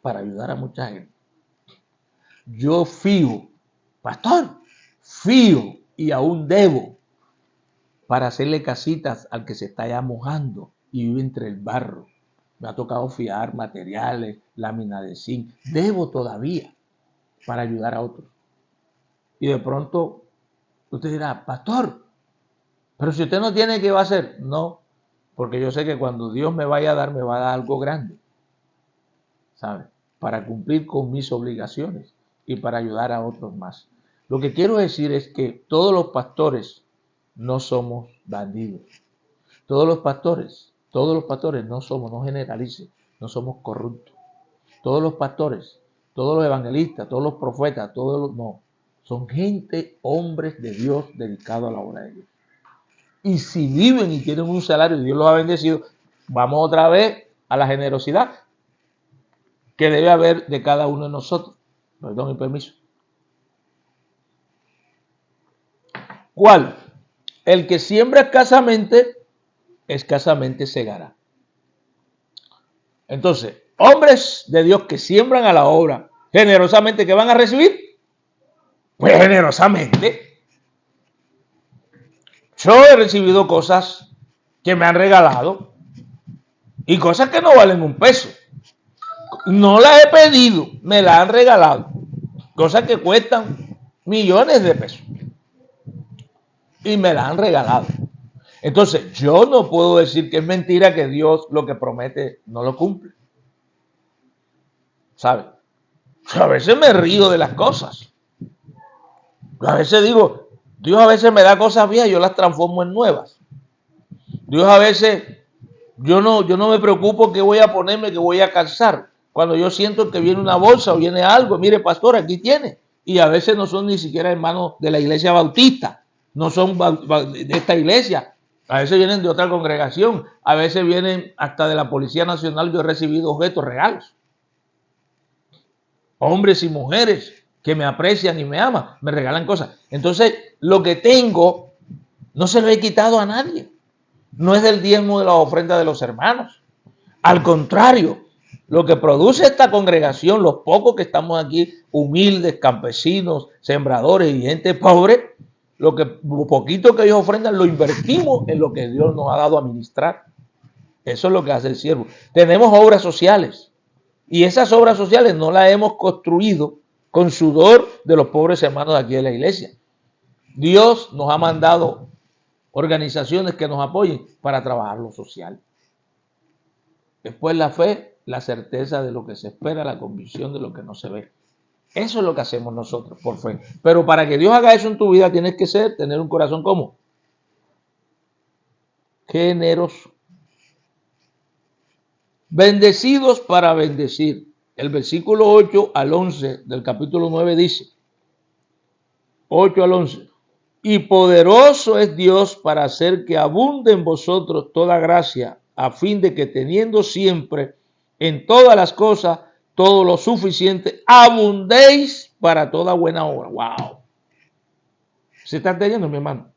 F: para ayudar a mucha gente. Yo fío, pastor, fío y aún debo para hacerle casitas al que se está ya mojando y vive entre el barro. Me ha tocado fiar materiales, lámina de zinc. Debo todavía para ayudar a otros. Y de pronto usted dirá, pastor, pero si usted no tiene, ¿qué va a hacer? No, porque yo sé que cuando Dios me vaya a dar, me va a dar algo grande, ¿sabe? Para cumplir con mis obligaciones y para ayudar a otros más. Lo que quiero decir es que todos los pastores no somos bandidos. Todos los pastores no somos, no generalicen, no somos corruptos. Todos los pastores, todos los evangelistas, todos los profetas, no. Son gente, hombres de Dios dedicados a la obra de Dios. Y si viven y tienen un salario y Dios los ha bendecido, vamos otra vez a la generosidad que debe haber de cada uno de nosotros. Perdón y permiso. ¿Cuál? El que siembra escasamente segará. Entonces, hombres de Dios que siembran a la obra generosamente, ¿qué van a recibir? Pues generosamente. Yo he recibido cosas que me han regalado y cosas que no valen un peso. No las he pedido, me las han regalado. Cosas que cuestan millones de pesos. Y me las han regalado. Entonces, yo no puedo decir que es mentira que Dios lo que promete no lo cumple. ¿Sabe? A veces me río de las cosas. A veces digo, Dios a veces me da cosas viejas y yo las transformo en nuevas. Dios a veces, yo no me preocupo qué voy a ponerme, qué voy a calzar. Cuando yo siento que viene una bolsa o viene algo, mire pastor, aquí tiene. Y a veces no son ni siquiera hermanos de la iglesia bautista, no son de esta iglesia. A veces vienen de otra congregación, a veces vienen hasta de la Policía Nacional. Yo he recibido objetos, regalos. Hombres y mujeres que me aprecian y me aman, me regalan cosas. Entonces, lo que tengo no se lo he quitado a nadie. No es del diezmo de la ofrenda de los hermanos. Al contrario, lo que produce esta congregación, los pocos que estamos aquí, humildes, campesinos, sembradores y gente pobre, lo poquito que ellos ofrendan lo invertimos en lo que Dios nos ha dado a ministrar. Eso es lo que hace el siervo. Tenemos obras sociales y esas obras sociales no las hemos construido con sudor de los pobres hermanos de aquí de la iglesia. Dios nos ha mandado organizaciones que nos apoyen para trabajar lo social. Después la fe la certeza de lo que se espera, la convicción de lo que no se ve. Eso es lo que hacemos nosotros por fe. Pero para que Dios haga eso en tu vida tienes que tener un corazón ¿cómo? Generoso. Bendecidos para bendecir. El versículo 8 al 11 del capítulo 9 dice, 8 al 11, y poderoso es Dios para hacer que abunde en vosotros toda gracia, a fin de que teniendo siempre en todas las cosas todo lo suficiente, abundéis para toda buena obra. ¡Wow! ¿Se está entendiendo, mi hermano?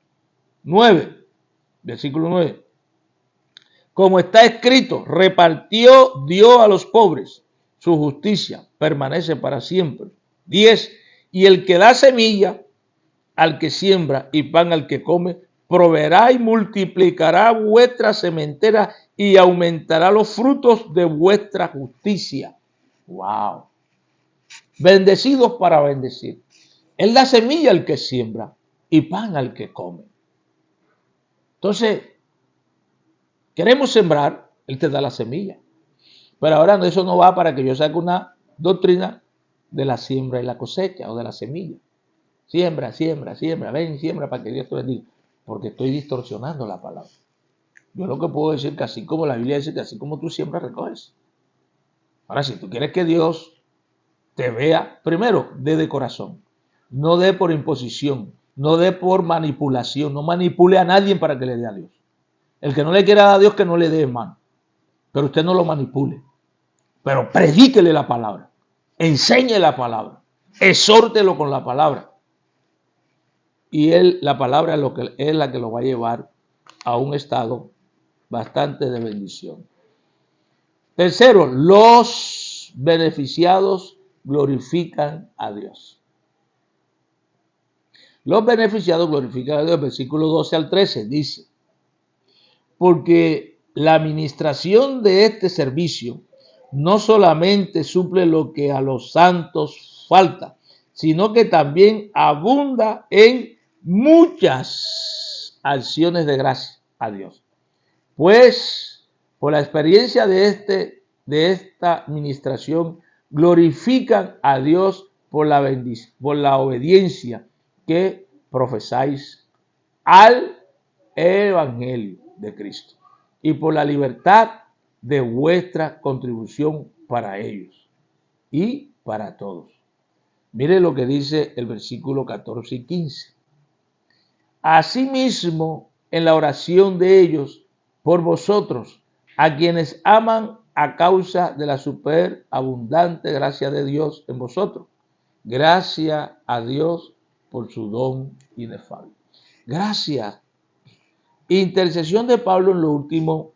F: 9, versículo 9. Como está escrito, repartió Dios a los pobres, su justicia permanece para siempre. 10. Y el que da semilla al que siembra y pan al que come, proveerá y multiplicará vuestra sementera y aumentará los frutos de vuestra justicia. ¡Wow! Bendecidos para bendecir. Él da semilla al que siembra y pan al que come. Entonces, queremos sembrar, Él te da la semilla. Pero ahora eso no va para que yo saque una doctrina de la siembra y la cosecha o de la semilla. Siembra, siembra, siembra, ven, siembra para que Dios te bendiga. Porque estoy distorsionando la palabra. Yo lo que puedo decir que así como la Biblia dice que así como tú siembras, recoges. Ahora, si tú quieres que Dios te vea, primero, dé de corazón. No dé por imposición. No dé por manipulación. No manipule a nadie para que le dé a Dios. El que no le quiera dar a Dios, que no le dé, hermano. Pero usted no lo manipule. Pero predíquele la palabra. Enseñe la palabra. Exhórtelo con la palabra. Y la palabra es la que lo va a llevar a un estado bastante de bendición. Tercero, los beneficiados glorifican a Dios. Los beneficiados glorifican a Dios. Versículo 12 al 13 dice, porque la administración de este servicio no solamente suple lo que a los santos falta, sino que también abunda en muchas acciones de gracia a Dios. Pues por la experiencia de esta administración glorifican a Dios por la obediencia que profesáis al Evangelio de Cristo y por la libertad de vuestra contribución para ellos y para todos. Mire lo que dice el versículo 14 y 15. Asimismo, en la oración de ellos por vosotros, a quienes aman a causa de la superabundante gracia de Dios en vosotros. Gracias a Dios por su don inefable. Gracias. Intercesión de Pablo en lo último,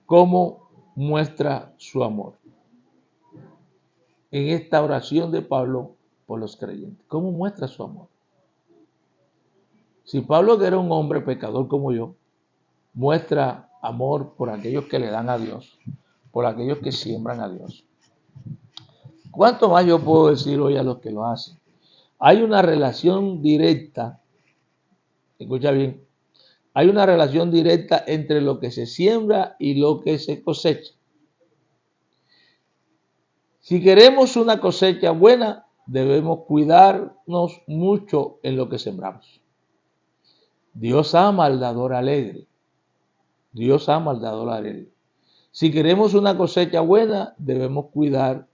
F: cómo muestra su amor. En esta oración de Pablo por los creyentes, ¿cómo muestra su amor? Si Pablo, que era un hombre pecador como yo, muestra amor por aquellos que le dan a Dios, por aquellos que siembran a Dios, ¿cuánto más yo puedo decir hoy a los que lo hacen? Hay una relación directa, escucha bien, hay una relación directa entre lo que se siembra y lo que se cosecha. Si queremos una cosecha buena, debemos cuidarnos mucho en lo que sembramos. Dios ama al dador alegre. Dios ama al dador alegre. Si queremos una cosecha buena, debemos cuidarlo.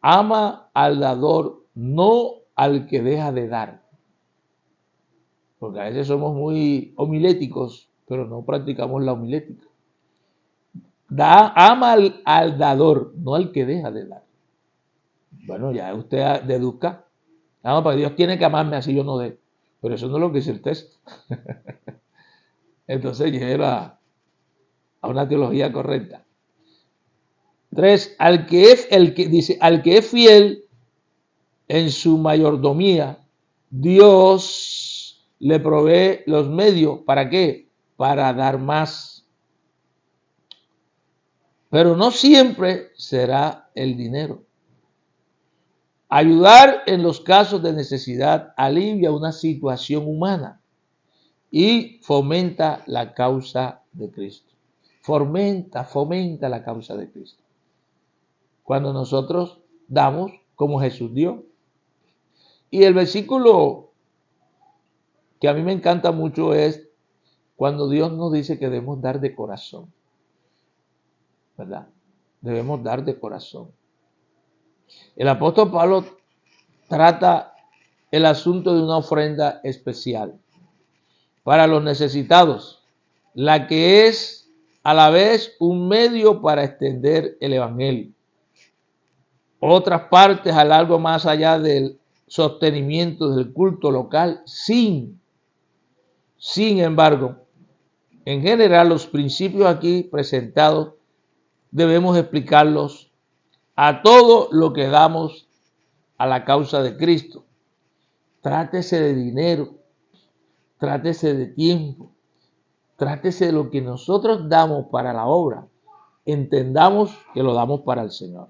F: Ama al dador, no al que deja de dar. Porque a veces somos muy homiléticos, pero no practicamos la homilética. Ama al dador, no al que deja de dar. Bueno, ya usted deduzca. No, porque Dios tiene que amarme así yo no dé. Pero eso no es lo que dice el texto. Entonces lleva a una teología correcta. 3. Al que es fiel en su mayordomía, Dios le provee los medios. ¿Para qué? Para dar más. Pero no siempre será el dinero. Ayudar en los casos de necesidad alivia una situación humana y fomenta la causa de Cristo. fomenta la causa de Cristo. Cuando nosotros damos como Jesús dio. Y el versículo que a mí me encanta mucho es cuando Dios nos dice que debemos dar de corazón, ¿verdad? Debemos dar de corazón. El apóstol Pablo trata el asunto de una ofrenda especial para los necesitados, la que es a la vez un medio para extender el evangelio. Otras partes al algo más allá del sostenimiento del culto local, sin embargo, en general los principios aquí presentados debemos explicarlos a todo lo que damos a la causa de Cristo. Trátese de dinero, trátese de tiempo, trátese de lo que nosotros damos para la obra. Entendamos que lo damos para el Señor.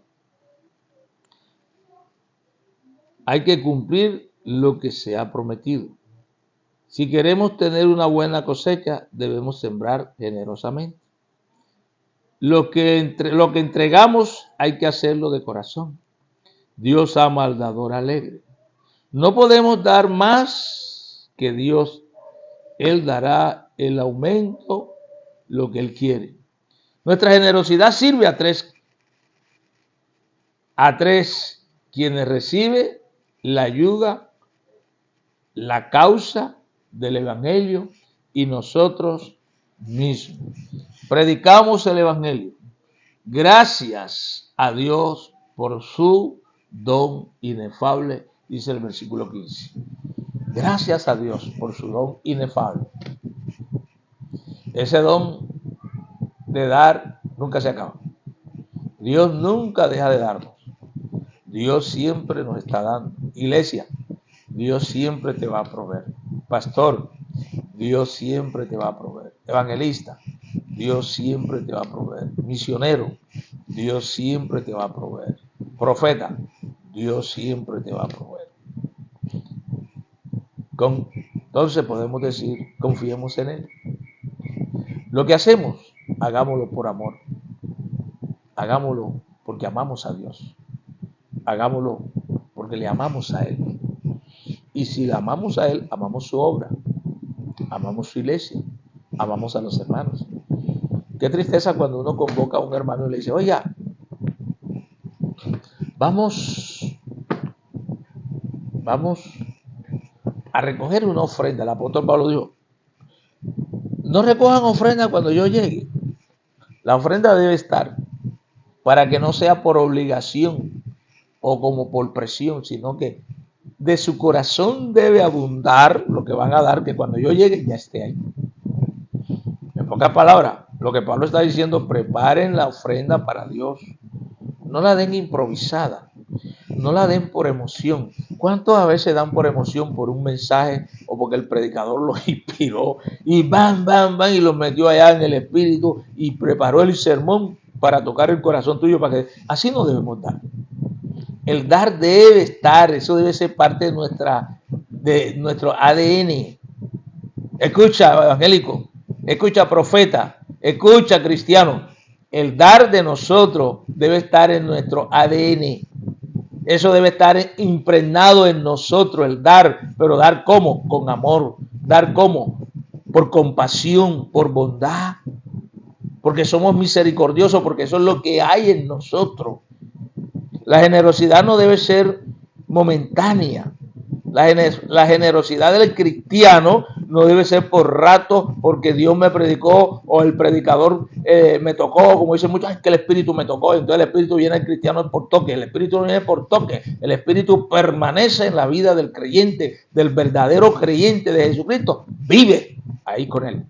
F: Hay que cumplir lo que se ha prometido. Si queremos tener una buena cosecha, debemos sembrar generosamente. Lo que entregamos hay que hacerlo de corazón. Dios ama al dador alegre. No podemos dar más que Dios. Él dará el aumento, lo que Él quiere. Nuestra generosidad sirve a tres. Quienes reciben la ayuda, la causa del evangelio y nosotros mismos. Predicamos el evangelio. Gracias a Dios por su don inefable, dice el versículo 15. Gracias a Dios por su don inefable. Ese don de dar nunca se acaba. Dios nunca deja de darnos. Dios siempre nos está dando. Iglesia, Dios siempre te va a proveer. Pastor, Dios siempre te va a proveer. Evangelista, Dios siempre te va a proveer. Misionero, Dios siempre te va a proveer. Profeta, Dios siempre te va a proveer. Entonces podemos decir, confiemos en Él. Lo que hacemos, hagámoslo por amor. Hagámoslo porque amamos a Dios. Hagámoslo porque le amamos a Él. Y si le amamos a Él, amamos su obra, amamos su iglesia, amamos a los hermanos. Qué tristeza cuando uno convoca a un hermano y le dice, oiga, vamos a recoger una ofrenda. El apóstol Pablo dijo, no recojan ofrenda cuando yo llegue. La ofrenda debe estar para que no sea por obligación o como por presión, sino que de su corazón debe abundar lo que van a dar, que cuando yo llegue ya esté ahí. En pocas palabras, lo que Pablo está diciendo, preparen la ofrenda para Dios. No la den improvisada, no la den por emoción. ¿Cuántos a veces dan por emoción por un mensaje o porque el predicador los inspiró y van, y los metió allá en el espíritu y preparó el sermón para tocar el corazón tuyo? Para que así no debemos dar. El dar debe estar, eso debe ser parte de nuestro ADN. Escucha, evangélico, escucha, profeta, escucha, cristiano. El dar de nosotros debe estar en nuestro ADN. Eso debe estar impregnado en nosotros, el dar. Pero dar ¿cómo? Con amor. Dar ¿cómo? Por compasión, por bondad. Porque somos misericordiosos, porque eso es lo que hay en nosotros. La generosidad no debe ser momentánea. La generosidad del cristiano no debe ser por rato, porque Dios me predicó o el predicador me tocó, como dicen muchos, es que el Espíritu me tocó. Entonces el Espíritu viene al cristiano por toque. El Espíritu no viene por toque. El Espíritu permanece en la vida del creyente, del verdadero creyente de Jesucristo. Vive ahí con él.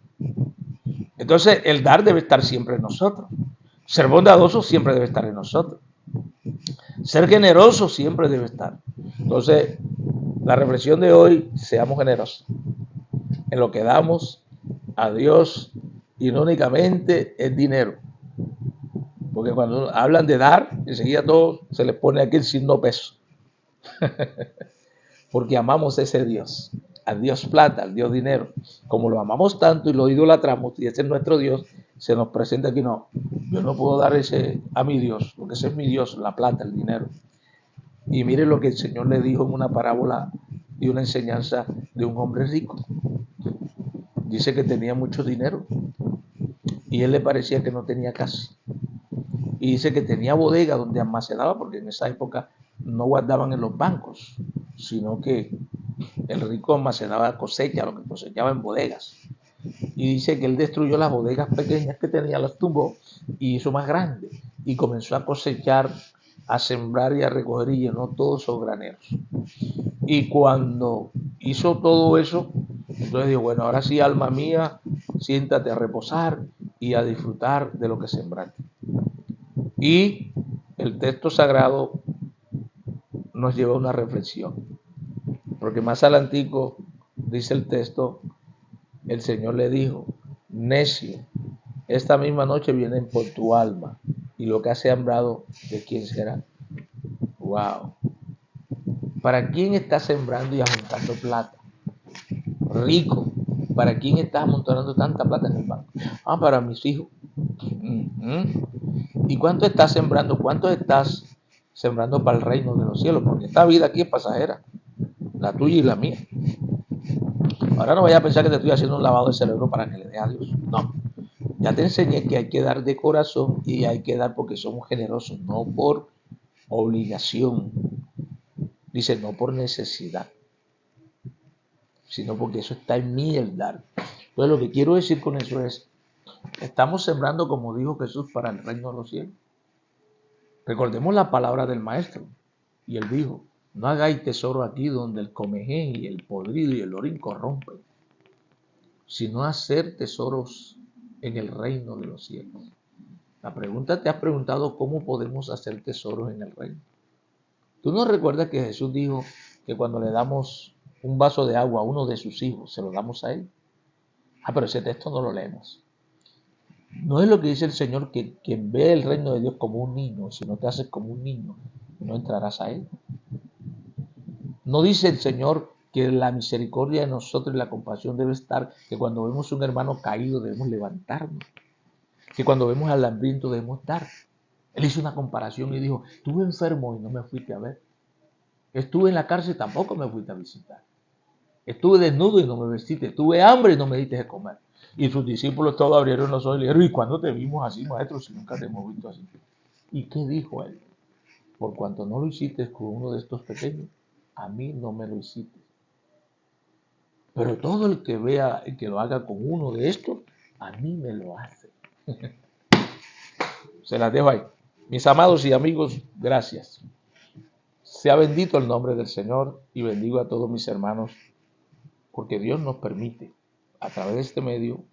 F: Entonces el dar debe estar siempre en nosotros. Ser bondadoso siempre debe estar en nosotros. Ser generoso siempre debe estar. Entonces, la reflexión de hoy, seamos generosos en lo que damos a Dios y no únicamente el dinero. Porque cuando hablan de dar, enseguida todo se les pone aquí el signo peso. Porque amamos a ese Dios, al Dios plata, al Dios dinero. Como lo amamos tanto y lo idolatramos y ese es nuestro Dios, se nos presenta aquí, no, yo no puedo dar ese a mi Dios, porque ese es mi Dios, la plata, el dinero. Y mire lo que el Señor le dijo en una parábola y una enseñanza de un hombre rico. Dice que tenía mucho dinero y él le parecía que no tenía casa. Y dice que tenía bodega donde almacenaba, porque en esa época no guardaban en los bancos, sino que el rico almacenaba cosecha, lo que cosechaba en bodegas. Y dice que él destruyó las bodegas pequeñas que tenía, las tumbó y hizo más grandes. Y comenzó a cosechar, a sembrar y a recoger y llenó todos esos graneros. Y cuando hizo todo eso, entonces dijo, bueno, ahora sí, alma mía, siéntate a reposar y a disfrutar de lo que sembraste. Y el texto sagrado nos lleva a una reflexión, porque más adelantico dice el texto, el Señor le dijo, necio, esta misma noche vienen por tu alma, y lo que has sembrado, ¿de quién será? Wow. ¿Para quién estás sembrando y ajuntando plata? Rico, ¿para quién estás amontonando tanta plata en el banco? Para mis hijos. ¿Y cuánto estás sembrando? ¿Cuánto estás sembrando para el reino de los cielos? Porque esta vida aquí es pasajera, la tuya y la mía. Ahora no vayas a pensar que te estoy haciendo un lavado de cerebro para que le dé a Dios. No. Ya te enseñé que hay que dar de corazón y hay que dar porque somos generosos, no por obligación. Dice, no por necesidad, sino porque eso está en mí el dar. Entonces lo que quiero decir con eso es, estamos sembrando, como dijo Jesús, para el reino de los cielos. Recordemos la palabra del Maestro. Y él dijo, no hagáis tesoro aquí donde el comején y el podrido y el orín corrompen, sino hacer tesoros en el reino de los cielos. La pregunta, ¿te has preguntado cómo podemos hacer tesoros en el reino? ¿Tú no recuerdas que Jesús dijo que cuando le damos un vaso de agua a uno de sus hijos, se lo damos a él? Pero ese texto no lo leemos. No es lo que dice el Señor, que quien ve el reino de Dios como un niño, si no te haces como un niño, no entrarás a él. No dice el Señor que la misericordia de nosotros y la compasión debe estar, que cuando vemos un hermano caído debemos levantarnos, que cuando vemos al hambriento debemos dar. Él hizo una comparación y dijo, estuve enfermo y no me fuiste a ver. Estuve en la cárcel y tampoco me fuiste a visitar. Estuve desnudo y no me vestiste. Tuve hambre y no me diste de comer. Y sus discípulos todos abrieron los ojos y le dijeron, ¿y cuándo te vimos así, maestro, si nunca te hemos visto así? ¿Y qué dijo él? Por cuanto no lo hiciste con uno de estos pequeños, a mí no me lo hiciste. Pero todo el que vea y que lo haga con uno de estos, a mí me lo hace. Se las dejo ahí. Mis amados y amigos, gracias. Sea bendito el nombre del Señor y bendigo a todos mis hermanos, porque Dios nos permite, a través de este medio,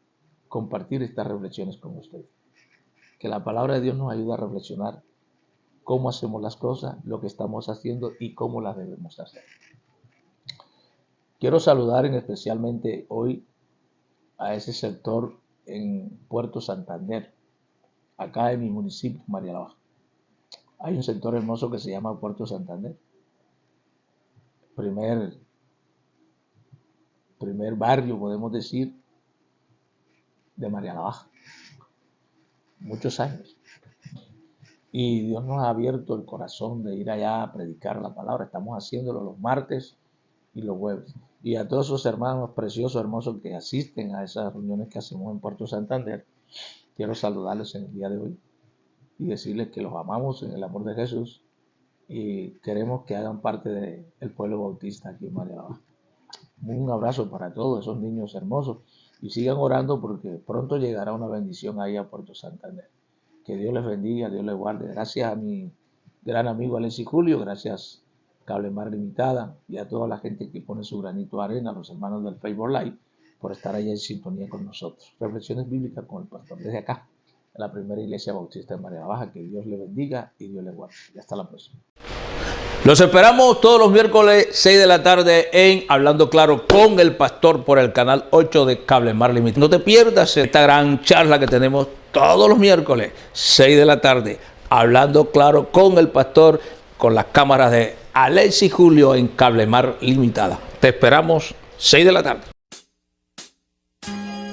F: compartir estas reflexiones con ustedes. Que la palabra de Dios nos ayude a reflexionar cómo hacemos las cosas, lo que estamos haciendo y cómo las debemos hacer. Quiero saludar especialmente hoy a ese sector en Puerto Santander, acá en mi municipio, María la Baja. Hay un sector hermoso que se llama Puerto Santander. Primer barrio, podemos decir, de María la Baja. Muchos años. Y Dios nos ha abierto el corazón de ir allá a predicar la palabra. Estamos haciéndolo los martes y los jueves. Y a todos esos hermanos preciosos, hermosos que asisten a esas reuniones que hacemos en Puerto Santander, quiero saludarles en el día de hoy y decirles que los amamos en el amor de Jesús y queremos que hagan parte del pueblo bautista aquí en María la Baja. Un abrazo para todos esos niños hermosos y sigan orando porque pronto llegará una bendición ahí a Puerto Santander. Que Dios les bendiga, Dios les guarde. Gracias a mi gran amigo Alexis Julio, gracias Cable Mar Limitada y a toda la gente que pone su granito de arena, a los hermanos del Facebook Live, por estar allá en sintonía con nosotros. Reflexiones bíblicas con el pastor desde acá, en la primera iglesia bautista de María la Baja. Que Dios le bendiga y Dios le guarde. Y hasta la próxima.
G: Los esperamos todos los miércoles 6 de la tarde en Hablando Claro con el Pastor por el canal 8 de Cable Mar Limitada. No te pierdas esta gran charla que tenemos todos los miércoles 6 de la tarde. Hablando Claro con el Pastor, con las cámaras de Alexis Julio en Cable Mar Limitada. Te esperamos 6 de la tarde.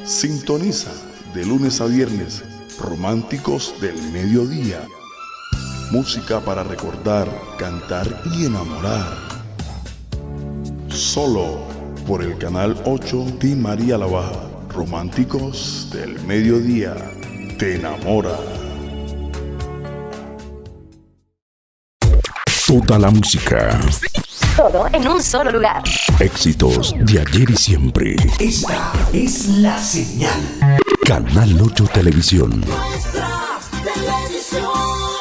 B: Sintoniza de lunes a viernes, románticos del mediodía. Música para recordar, cantar y enamorar. Solo por el canal 8 de María la Baja. Románticos del mediodía. Te enamora.
C: Toda la música,
D: Todo en un solo lugar.
C: éxitos de ayer y siempre.
E: Esta es la señal.
C: Canal 8 Televisión.
E: Nuestra televisión.